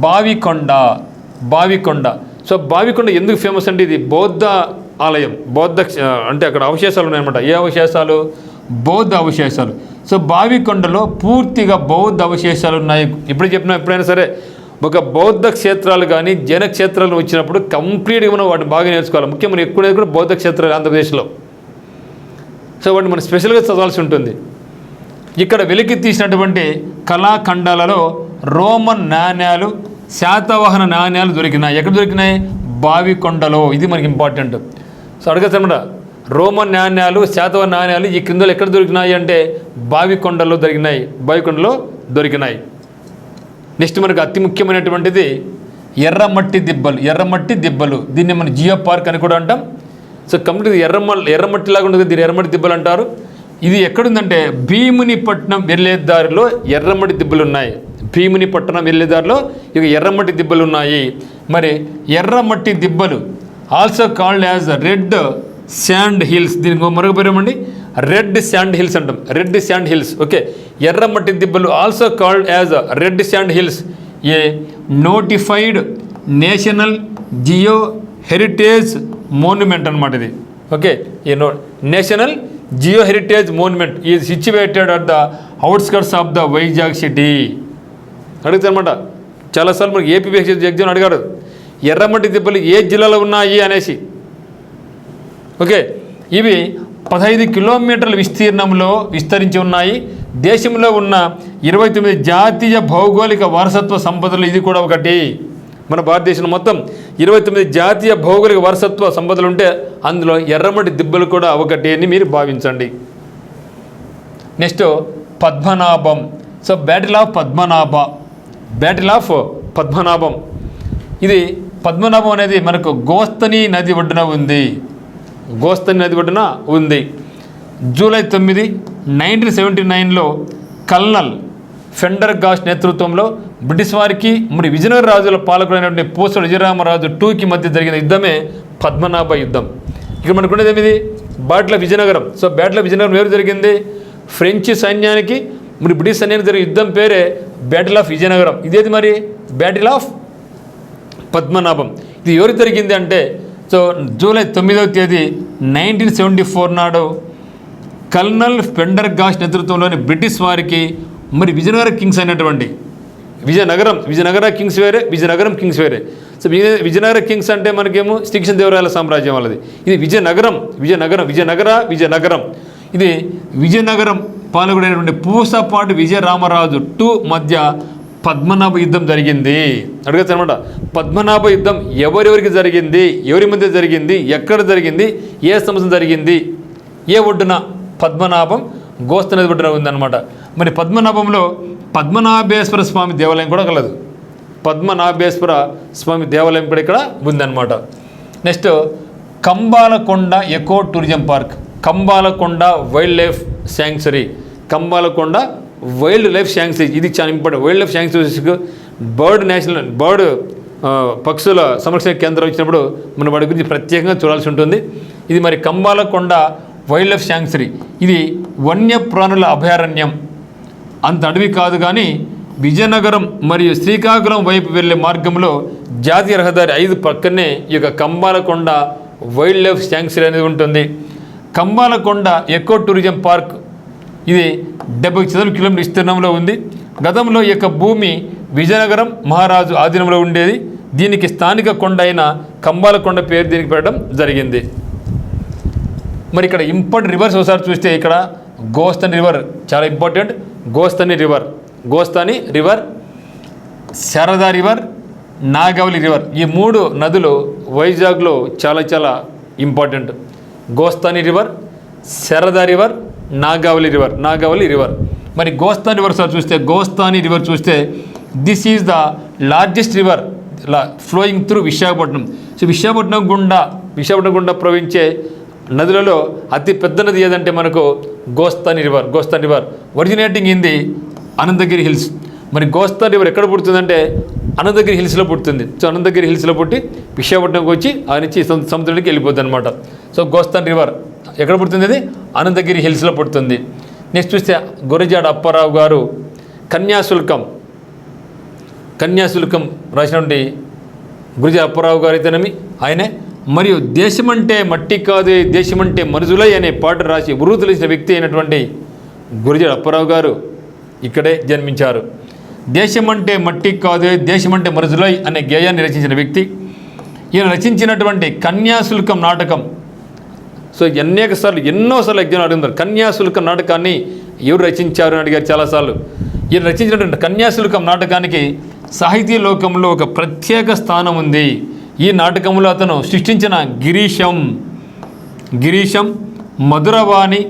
బావికొండ. సో బావికొండ ఎందుకు ఫేమస్ అంటే ఇది బౌద్ధ ఆలయం. అంటే అక్కడ అవశేషాలు ఉన్నాయన్నమాట. ఏ అవశేషాలు? బౌద్ధ అవశేషాలు. సో బావికొండలో పూర్తిగా బౌద్ధ అవశేషాలు ఉన్నాయి. ఎప్పుడైనా సరే ఒక బౌద్ధ క్షేత్రాలు కానీ జైన క్షేత్రాలు వచ్చినప్పుడు కంప్లీట్గా మనం వాటిని బాగా నేర్చుకోవాలి. ముఖ్యంగా మనం ఎక్కువ కూడా బౌద్ధ క్షేత్రాలు ఆంధ్రప్రదేశ్లో. సో వాటిని మనం స్పెషల్గా చదవాల్సి ఉంటుంది. ఇక్కడ వెలికి తీసినటువంటి కళాఖండాలలో రోమన్ నాణ్యాలు, శాతవాహన నాణ్యాలు దొరికినాయి. ఎక్కడ దొరికినాయి? బావికొండలో. ఇది మనకి ఇంపార్టెంట్. సో అడగచ్చన్నమాట. రోమన్ నాణ్యాలు, శాతవాహన నాణ్యాలు ఈ క్రిందలో ఎక్కడ దొరికినాయి అంటే బావికొండలో దొరికినాయి. నెక్స్ట్ మనకు అతి ముఖ్యమైనటువంటిది ఎర్రమట్టి దిబ్బలు. దీన్ని మనం జియో పార్క్ అని కూడా అంటాం. సో కంప్లీట్ ఎర్రమట్టిలాగా ఉంటుంది. దీన్ని ఎర్రమట్టి దిబ్బలు అంటారు. ఇది ఎక్కడుందంటే భీమునిపట్నం వెళ్ళే దారిలో ఎర్రమట్టి దిబ్బలు ఉన్నాయి. ఇక ఎర్రమట్టి దిబ్బలు ఉన్నాయి. మరి Erramatti Dibbalu also called as red sand hills. దీనికి మరొక పేరు ఏమండి? Red sand hills. Okay. Erramatti Dibbalu also called as red sand hills. A notified national geo heritage monument అనమాట. ఇది ఓకే, ఈ national geo heritage monument is situated at the outskirts of the Vizag city. అడుగుతారనమాట చాలాసార్లు మనకి ఏపీపీఎస్సీ ఎగ్జామ్ అడిగారు, ఎర్రమట్టి దిబ్బలు ఏ జిల్లాలో ఉన్నాయి అనేసి. ఓకే, ఇవి 15 కిలోమీటర్ల విస్తీర్ణంలో విస్తరించి ఉన్నాయి. దేశంలో ఉన్న 29 జాతీయ భౌగోళిక వారసత్వ సంపదలు ఇది కూడా ఒకటి. మన భారతదేశంలో మొత్తం 29 జాతీయ భౌగోళిక వారసత్వ సంపదలు ఉంటే అందులో ఎర్రమట్టి దిబ్బలు కూడా ఒకటి అని మీరు భావించండి. Next Padmanabham. So battle of Padmanabham ఇది పద్మనాభం అనేది మనకు గోస్తని నది ఒడ్డున ఉంది. జూలై 9, 1979లో కల్నల్ ఫెండర్గాస్ట్ నేతృత్వంలో బ్రిటిష్ వారికి మరి విజయనగర రాజుల పాలకుడైనటువంటి పూసల విజయరామరాజు II మధ్య జరిగిన యుద్ధమే పద్మనాభ యుద్ధం. ఇక్కడ మనకు ఉండేది ఏమిది, battle of Vizianagaram. So battle of Vizianagaram ఎవరు జరిగింది, ఫ్రెంచ్ సైన్యానికి మరి బ్రిటిష్ సైన్యానికి జరిగిన యుద్ధం పేరే బ్యాటిల్ ఆఫ్ విజయనగరం. ఇదేది మరి బ్యాటిల్ ఆఫ్ పద్మనాభం. ఇది ఎవరు జరిగింది అంటే సో జూలై 9వ తేదీ 1974 నాడు కల్నల్ ఫెండర్గాస్ట్ నేతృత్వంలోని బ్రిటిష్ వారికి మరి విజయనగర కింగ్స్ అయినటువంటి విజయనగర కింగ్స్ వేరే, విజయనగరం కింగ్స్ వేరే. సో విజయనగర కింగ్స్ అంటే మనకేమో శ్రీకృష్ణ దేవరాయల సామ్రాజ్యం వాళ్ళది. ఇది విజయనగరం. ఇది విజయనగరం పాలకుడైనటువంటి పూసపాటి విజయరామరాజు II మధ్య పద్మనాభ యుద్ధం జరిగింది. అడగచ్చు అనమాట, పద్మనాభ యుద్ధం ఎవరెవరికి జరిగింది, ఎవరి మధ్య జరిగింది, ఎక్కడ జరిగింది, ఏ సంవత్సరం జరిగింది, ఏ ఒడ్డున, పద్మనాభం గోస్త నది ఒడ్డున ఉందన్నమాట. మరి పద్మనాభంలో పద్మనాభేశ్వర స్వామి దేవాలయం కూడా కలదు. పద్మనాభేశ్వర స్వామి దేవాలయం కూడా ఇక్కడ ఉందన్నమాట. Next Kambalakonda eco tourism park, Kambalakonda wild life sanctuary. Kambalakonda wild life sanctuary ఇది చాలా ఇంపార్టెంట్. వైల్డ్ లైఫ్ శాంక్చురీస్కి బర్డ్ పక్షుల సంరక్షణ కేంద్రం వచ్చినప్పుడు మనం వాటి గురించి ప్రత్యేకంగా చూడాల్సి ఉంటుంది. ఇది మరి కంబాలకొండ వైల్డ్ లైఫ్ శాంక్చురీ. ఇది వన్యప్రాణుల అభయారణ్యం. అంత అడవి కాదు కానీ విజయనగరం మరియు శ్రీకాకుళం వైపు వెళ్ళే మార్గంలో జాతీయ రహదారి 5 పక్కనే ఈ యొక్క కంబాలకొండ వైల్డ్ లైఫ్ శాంక్చురీ అనేది ఉంటుంది. కంబాలకొండ ఎకో టూరిజం పార్క్ ఇది 70 చదరపు కిలోమీటర్ విస్తీర్ణంలో ఉంది. గతంలో ఈ యొక్క భూమి విజయనగరం మహారాజు ఆధీనంలో ఉండేది. దీనికి స్థానిక కొండ అయిన కంబాలకొండ పేరు దీనికి పెట్టడం జరిగింది. మరి ఇక్కడ ఇంపార్టెంట్ రివర్స్ ఒకసారి చూస్తే ఇక్కడ గోస్తని రివర్ చాలా important. Gosthani river, Sarada river, Nagavali river, ఈ 3 నదులు వైజాగ్లో చాలా చాలా important. Gosthani river, Sarada river, Nagavali river. మరి గోస్తాని రివర్ చూస్తే this is the largest river flowing through Visakhapatnam. So Visakhapatnam గుండా ప్రవహించే నదులలో అతి పెద్ద నది ఏదంటే మనకు Gosthani river. Originating in the Anantagiri hills. మరి గోస్తాని రివర్ ఎక్కడ పుడుతుందంటే అనంతగిరి హిల్స్లో పుడుతుంది. సో అనంతగిరి హిల్స్లో పుట్టి విశాఖపట్నంకి వచ్చి ఆ నుంచి సముద్రానికి వెళ్ళిపోతుంది అనమాట. సో గోస్తాని రివర్ ఎక్కడ పుడుతుంది, అది అనంతగిరి హిల్స్లో పుడుతుంది. నెక్స్ట్ చూస్తే గురజాడ అప్పారావు గారు కన్యాశుల్కం రాసినటువంటి గురజాడ అప్పారావు గారు అయితేనేమి ఆయనే, మరియు దేశమంటే మట్టి కాదు దేశమంటే మనుషులై అనే పాట రాసి ఉరుతులిసిన వ్యక్తి అయినటువంటి గురజాడ అప్పారావు గారు ఇక్కడే జన్మించారు. దేశమంటే మట్టి కాదు దేశమంటే మనుషులై అనే గేయాన్ని రచించిన వ్యక్తి. ఈయన రచించినటువంటి కన్యాశుల్కం నాటకం. సో ఎన్నోసార్లు ఎగ్జామ్ అడుగుతారు కన్యాశుల్కం నాటకాన్ని ఎవరు రచించారు అని అడిగారు చాలాసార్లు. ఈయన రచించినటువంటి కన్యాశుల్కం నాటకానికి సాహితీ లోకంలో ఒక ప్రత్యేక స్థానం ఉంది. ఈ నాటకంలో అతను సృష్టించిన గిరీశం, మధురవాణి,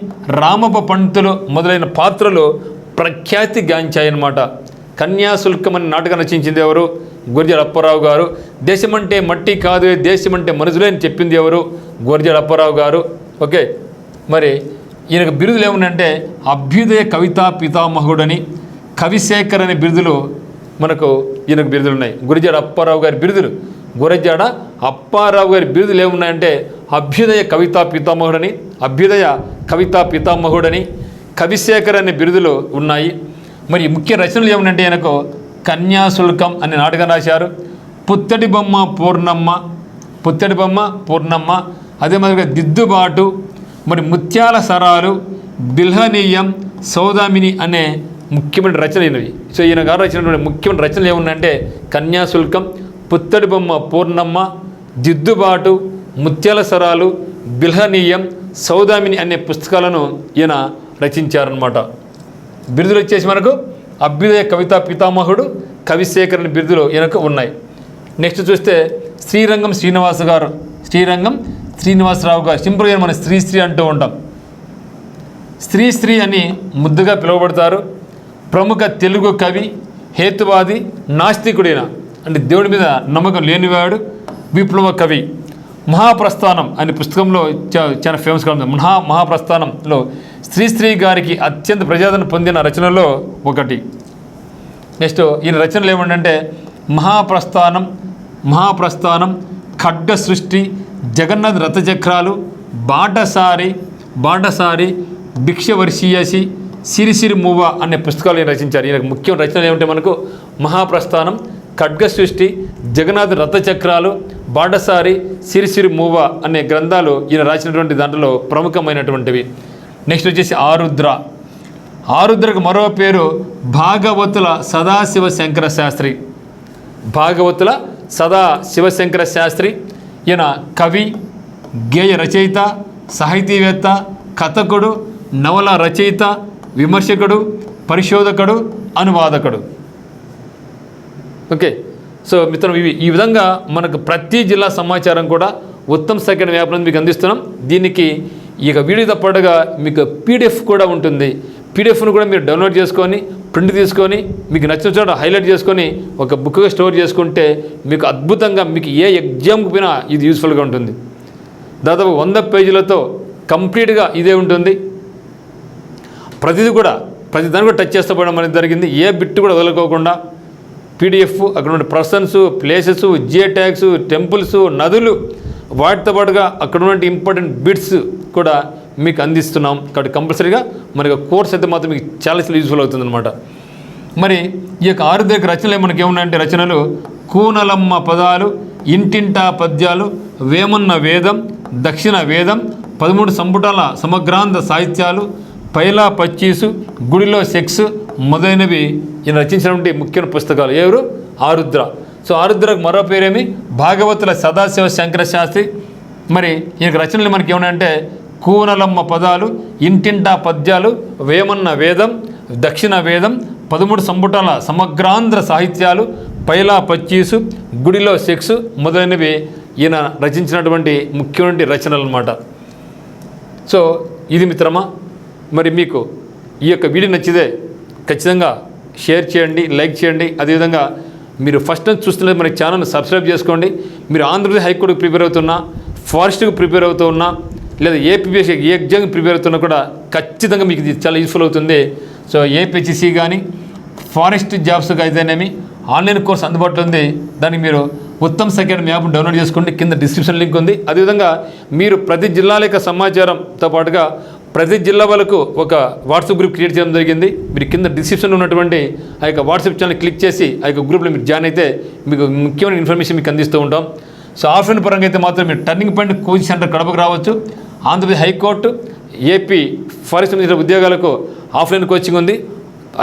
రామప్ప పంతులు మొదలైన పాత్రలు ప్రఖ్యాతి గాంచాయన్నమాట. కన్యాశుల్కం అనే నాటకం రచించింది ఎవరు? గురజాడ అప్పారావు గారు. దేశమంటే మట్టి కాదు దేశమంటే మనుషులే అని చెప్పింది ఎవరు? గురజాడ అప్పారావు గారు. ఓకే, మరి ఈయనకు బిరుదులు ఏమున్నాయంటే అభ్యుదయ కవితా పితామహుడని, కవిశేఖర్ అనే బిరుదులు మనకు ఈయనకు బిరుదులు ఉన్నాయి. గురజాడ అప్పారావు గారి బిరుదులు ఏమున్నాయంటే అభ్యుదయ కవితా పితామహుడని, కవిశేఖర్ అనే బిరుదులు ఉన్నాయి. మరి ముఖ్య రచనలు ఏమున్నాయంటే ఈయనకు కన్యాశుల్కం అనే నాటకం రాశారు. పుత్తడి బొమ్మ పూర్ణమ్మ, అదే మాదిరిగా దిద్దుబాటు, మరి ముత్యాల సరాలు, బిల్హనీయం, సౌదామిని అనే ముఖ్యమైన రచనలు అయినవి. సో ఈయన గారు రచనటువంటి ముఖ్యమైన రచనలు ఏమున్నాయంటే కన్యాశుల్కం, పుత్తడి బొమ్మ పూర్ణమ్మ, దిద్దుబాటు, ముత్యాల సరాలు, బిల్హనీయం, సౌదామిని అనే పుస్తకాలను ఈయన రచించారనమాట. బిరుదులు వచ్చేసి మనకు అభ్యుదయ కవితా పితామహుడు, కవిశేఖరణ బిరుదులు ఈయనకు ఉన్నాయి. నెక్స్ట్ చూస్తే శ్రీరంగం శ్రీనివాసరావు గారు, సింపుల్గా మనం శ్రీ అంటూ ఉంటాం. శ్రీ అని ముద్దుగా పిలువబడతారు. ప్రముఖ తెలుగు కవి, హేతువాది, నాస్తికుడైన అంటే దేవుడి మీద నమ్మకం లేనివాడు, విప్లవ కవి. మహాప్రస్థానం అనే పుస్తకంలో చాలా ఫేమస్గా ఉంది. మహాప్రస్థానంలో శ్రీ గారికి అత్యంత ప్రజాదరణ పొందిన రచనలో ఒకటి. నెక్స్ట్ ఈయన రచనలు ఏమంటే మహాప్రస్థానం, ఖడ్గ సృష్టి, జగన్నాథ రథచక్రాలు, బాటసారి, భిక్షవర్షీయసి, సిరిసిరి మూవ అనే పుస్తకాలు ఈయన రచించారు. ఈయనకు ముఖ్య రచనలు ఏమంటే మనకు మహాప్రస్థానం, ఖడ్గ సృష్టి, జగన్నాథ రథచక్రాలు, బాటసారి, సిరిసిరి మూవ అనే గ్రంథాలు ఈయన రాసినటువంటి దాంట్లో ప్రముఖమైనటువంటివి. నెక్స్ట్ వచ్చేసి ఆరుద్రకు మరో పేరు భాగవతుల సదాశివశంకర శాస్త్రి. ఈయన కవి, గేయ రచయిత, సాహితీవేత్త, కథకుడు, నవల రచయిత, విమర్శకుడు, పరిశోధకుడు, అనువాదకుడు. ఓకే, సో మిత్రం ఈ విధంగా మనకు ప్రతి జిల్లా సమాచారం కూడా ఉత్తమ సెకండ్ వ్యాపారం మీకు అందిస్తున్నాం. దీనికి ఇక వీడియో తప్పగా మీకు పీడిఎఫ్ కూడా ఉంటుంది. పీడిఎఫ్ను కూడా మీరు డౌన్లోడ్ చేసుకొని ప్రింట్ తీసుకొని మీకు నచ్చిన చోట హైలైట్ చేసుకొని ఒక బుక్గా స్టోర్ చేసుకుంటే మీకు అద్భుతంగా మీకు ఏ ఎగ్జామ్కి పోయినా ఇది యూస్ఫుల్గా ఉంటుంది. దాదాపు 100 పేజీలతో కంప్లీట్గా ఇదే ఉంటుంది. ప్రతి దాన్ని కూడా టచ్ చేస్తూ అనేది జరిగింది. ఏ బిట్ కూడా వదులుకోకుండా పీడిఎఫ్, అక్కడ ఉన్న persons, places, Jio tags, temples, నదులు, వాటితో పాటుగా అక్కడ ఉన్న ఇంపార్టెంట్ బిట్స్ కూడా మీకు అందిస్తున్నాం. కాబట్టి కంపల్సరీగా మనకి కోర్స్ అయితే మాత్రం మీకు చాలా యూస్ఫుల్ అవుతుందన్నమాట. మరి ఈ యొక్క ఆరుద్ర రచనలు మనకి ఏమున్నాయంటే రచనలు కూనలమ్మ పదాలు, ఇంటింటా పద్యాలు, వేమన్న వేదం, దక్షిణ వేదం, 13 సంపుటాల సమగ్రాంధ సాహిత్యాలు, పైలా పచ్చీసు, గుడిలో సెక్స్ మొదలైనవి ఈయన రచించినటువంటి ముఖ్యమైన పుస్తకాలు. ఎవరు? ఆరుద్ర. సో ఆరుద్రకు మరో పేరేమి భాగవతుల సదాశివ శంకర శాస్త్రి. మరి ఈయన రచనలు మనకి ఏమన్నాయంటే కూనలమ్మ పదాలు, ఇంటింటా పద్యాలు, వేమన్న వేదం, దక్షిణ వేదం, 13 సంపుటాల సమగ్రాంధ్ర సాహిత్యాలు, పైలా పచ్చీసు, గుడిలో సెక్స్ మొదలైనవి ఈయన రచించినటువంటి ముఖ్యమైన రచనలు అన్నమాట. సో ఇది మిత్రమా, మరి మీకు ఈ యొక్క వీడియో నచ్చితే ఖచ్చితంగా షేర్ చేయండి, లైక్ చేయండి. అదేవిధంగా మీరు ఫస్ట్ నుంచి చూస్తున్నది మన ఛానల్ని సబ్స్క్రైబ్ చేసుకోండి. మీరు ఆంధ్రప్రదేశ్ హైకోర్టుకు ప్రిపేర్ అవుతున్నా, ఫారెస్ట్కి ప్రిపేర్ అవుతూ ఉన్నా, లేదా ఏపీఎస్సీ ఏ ఎగ్జామ్కి ప్రిపేర్ అవుతున్నా కూడా ఖచ్చితంగా మీకు ఇది చాలా యూస్ఫుల్ అవుతుంది. సో ఏపీహెచ్సి కానీ ఫారెస్ట్ జాబ్స్కి అయితేనేమి ఆన్లైన్ కోర్స్ అందుబాటులో ఉంది. దానికి మీరు ఉత్తమ్ సెకండ్ యాప్ డౌన్లోడ్ చేసుకోండి. కింద డిస్క్రిప్షన్ లింక్ ఉంది. అదేవిధంగా మీరు ప్రతి జిల్లాల యొక్క సమాచారంతో పాటుగా ప్రతి జిల్లా వాళ్ళకు ఒక వాట్సాప్ గ్రూప్ క్రియేట్ చేయడం జరిగింది. మీరు కింద డిస్క్రిప్షన్లో ఉన్నటువంటి ఆ యొక్క వాట్సాప్ ఛానల్ క్లిక్ చేసి ఆ యొక్క గ్రూప్లో మీరు జాయిన్ అయితే మీకు ముఖ్యమైన ఇన్ఫర్మేషన్ మీకు అందిస్తూ ఉంటాం. సో ఆఫ్లైన్ పరంగా అయితే మాత్రం మీరు టర్నింగ్ పాయింట్ కోచింగ్ సెంటర్ కడపకు రావచ్చు. ఆంధ్రప్రదేశ్ హైకోర్టు, ఏపీ ఫారెస్ట్ సంబంధించిన ఉద్యోగాలకు ఆఫ్లైన్ కోచింగ్ ఉంది.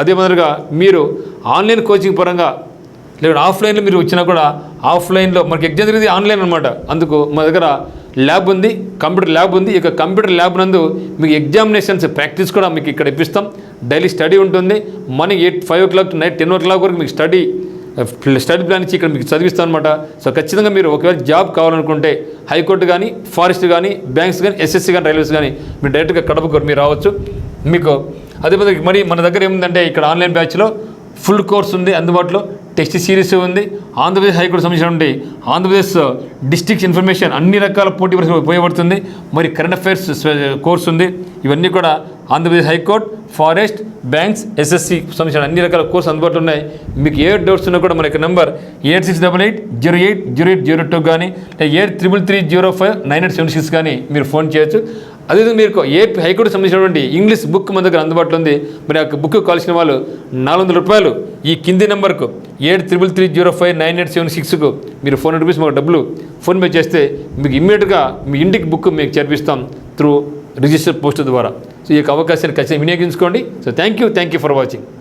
అదే మాదిరిగా మీరు ఆన్లైన్ కోచింగ్ పరంగా లేదా ఆఫ్లైన్లో మీరు వచ్చినా కూడా ఆఫ్లైన్లో మనకి ఎగ్జామ్ జరిగేది ఆన్లైన్ అనమాట. అందుకు మా దగ్గర ల్యాబ్ ఉంది, కంప్యూటర్ ల్యాబ్ ఉంది. ఇక కంప్యూటర్ ల్యాబ్ నందు మీకు ఎగ్జామినేషన్స్ ప్రాక్టీస్ కూడా మీకు ఇక్కడ ఇప్పిస్తాం. డైలీ స్టడీ ఉంటుంది. Morning 5 o'clock to night 10 o'clock వరకు మీకు స్టడీ ప్లాన్ ఇచ్చి ఇక్కడ మీకు చదివిస్తాం అనమాట. సో ఖచ్చితంగా మీరు ఒకవేళ జాబ్ కావాలనుకుంటే హైకోర్టు కానీ, ఫారెస్ట్ కానీ, బ్యాంక్స్ కానీ, ఎస్ఎస్సీ కానీ, రైల్వేస్ కానీ మీరు డైరెక్ట్గా కడపకు మీరు రావచ్చు. మీకు అదే మరి మన దగ్గర ఏముందంటే ఇక్కడ ఆన్లైన్ బ్యాచ్లో ఫుల్ కోర్స్ ఉంది అందుబాటులో. టెస్ట్ సిరీస్ ఉంది. ఆంధ్రప్రదేశ్ హైకోర్టు సంబంధించినటువంటి ఆంధ్రప్రదేశ్ డిస్ట్రిక్ట్ ఇన్ఫర్మేషన్ అన్ని రకాల పోటీ పరీక్షలు ఉపయోగపడుతుంది. మరి కరెంట్ అఫైర్స్ కోర్స్ ఉంది. ఇవన్నీ కూడా Andhra Pradesh high court, forest, banks, SSC సంబంధించిన అన్ని రకాల కోర్సు అందుబాటులో ఉన్నాయి. మీకు ఏ డౌట్స్ ఉన్నా కూడా మన యొక్క నెంబర్ 8688080802 కానీ 8333059876 కానీ మీరు ఫోన్ చేయొచ్చు. అదేవిధంగా మీరు ఏపీ హైకోర్టు సంబంధించినటువంటి ఇంగ్లీష్ బుక్ మన దగ్గర అందుబాటులో ఉంది. మరి ఆ బుక్ కావాల్సిన వాళ్ళు 400 రూపాయలు ఈ కింది నెంబర్కు 8333059876కు మీరు ₹400 మాకు డబ్బులు ఫోన్పే చేస్తే మీకు ఇమ్మీడియట్గా మీ ఇంటికి బుక్ మీకు చేర్పిస్తాం త్రూ రిజిస్టర్ పోస్ట్ ద్వారా. సో ఈ యొక్క అవకాశాన్ని ఖచ్చితంగా వినియోగించుకోండి. So thank you for watching.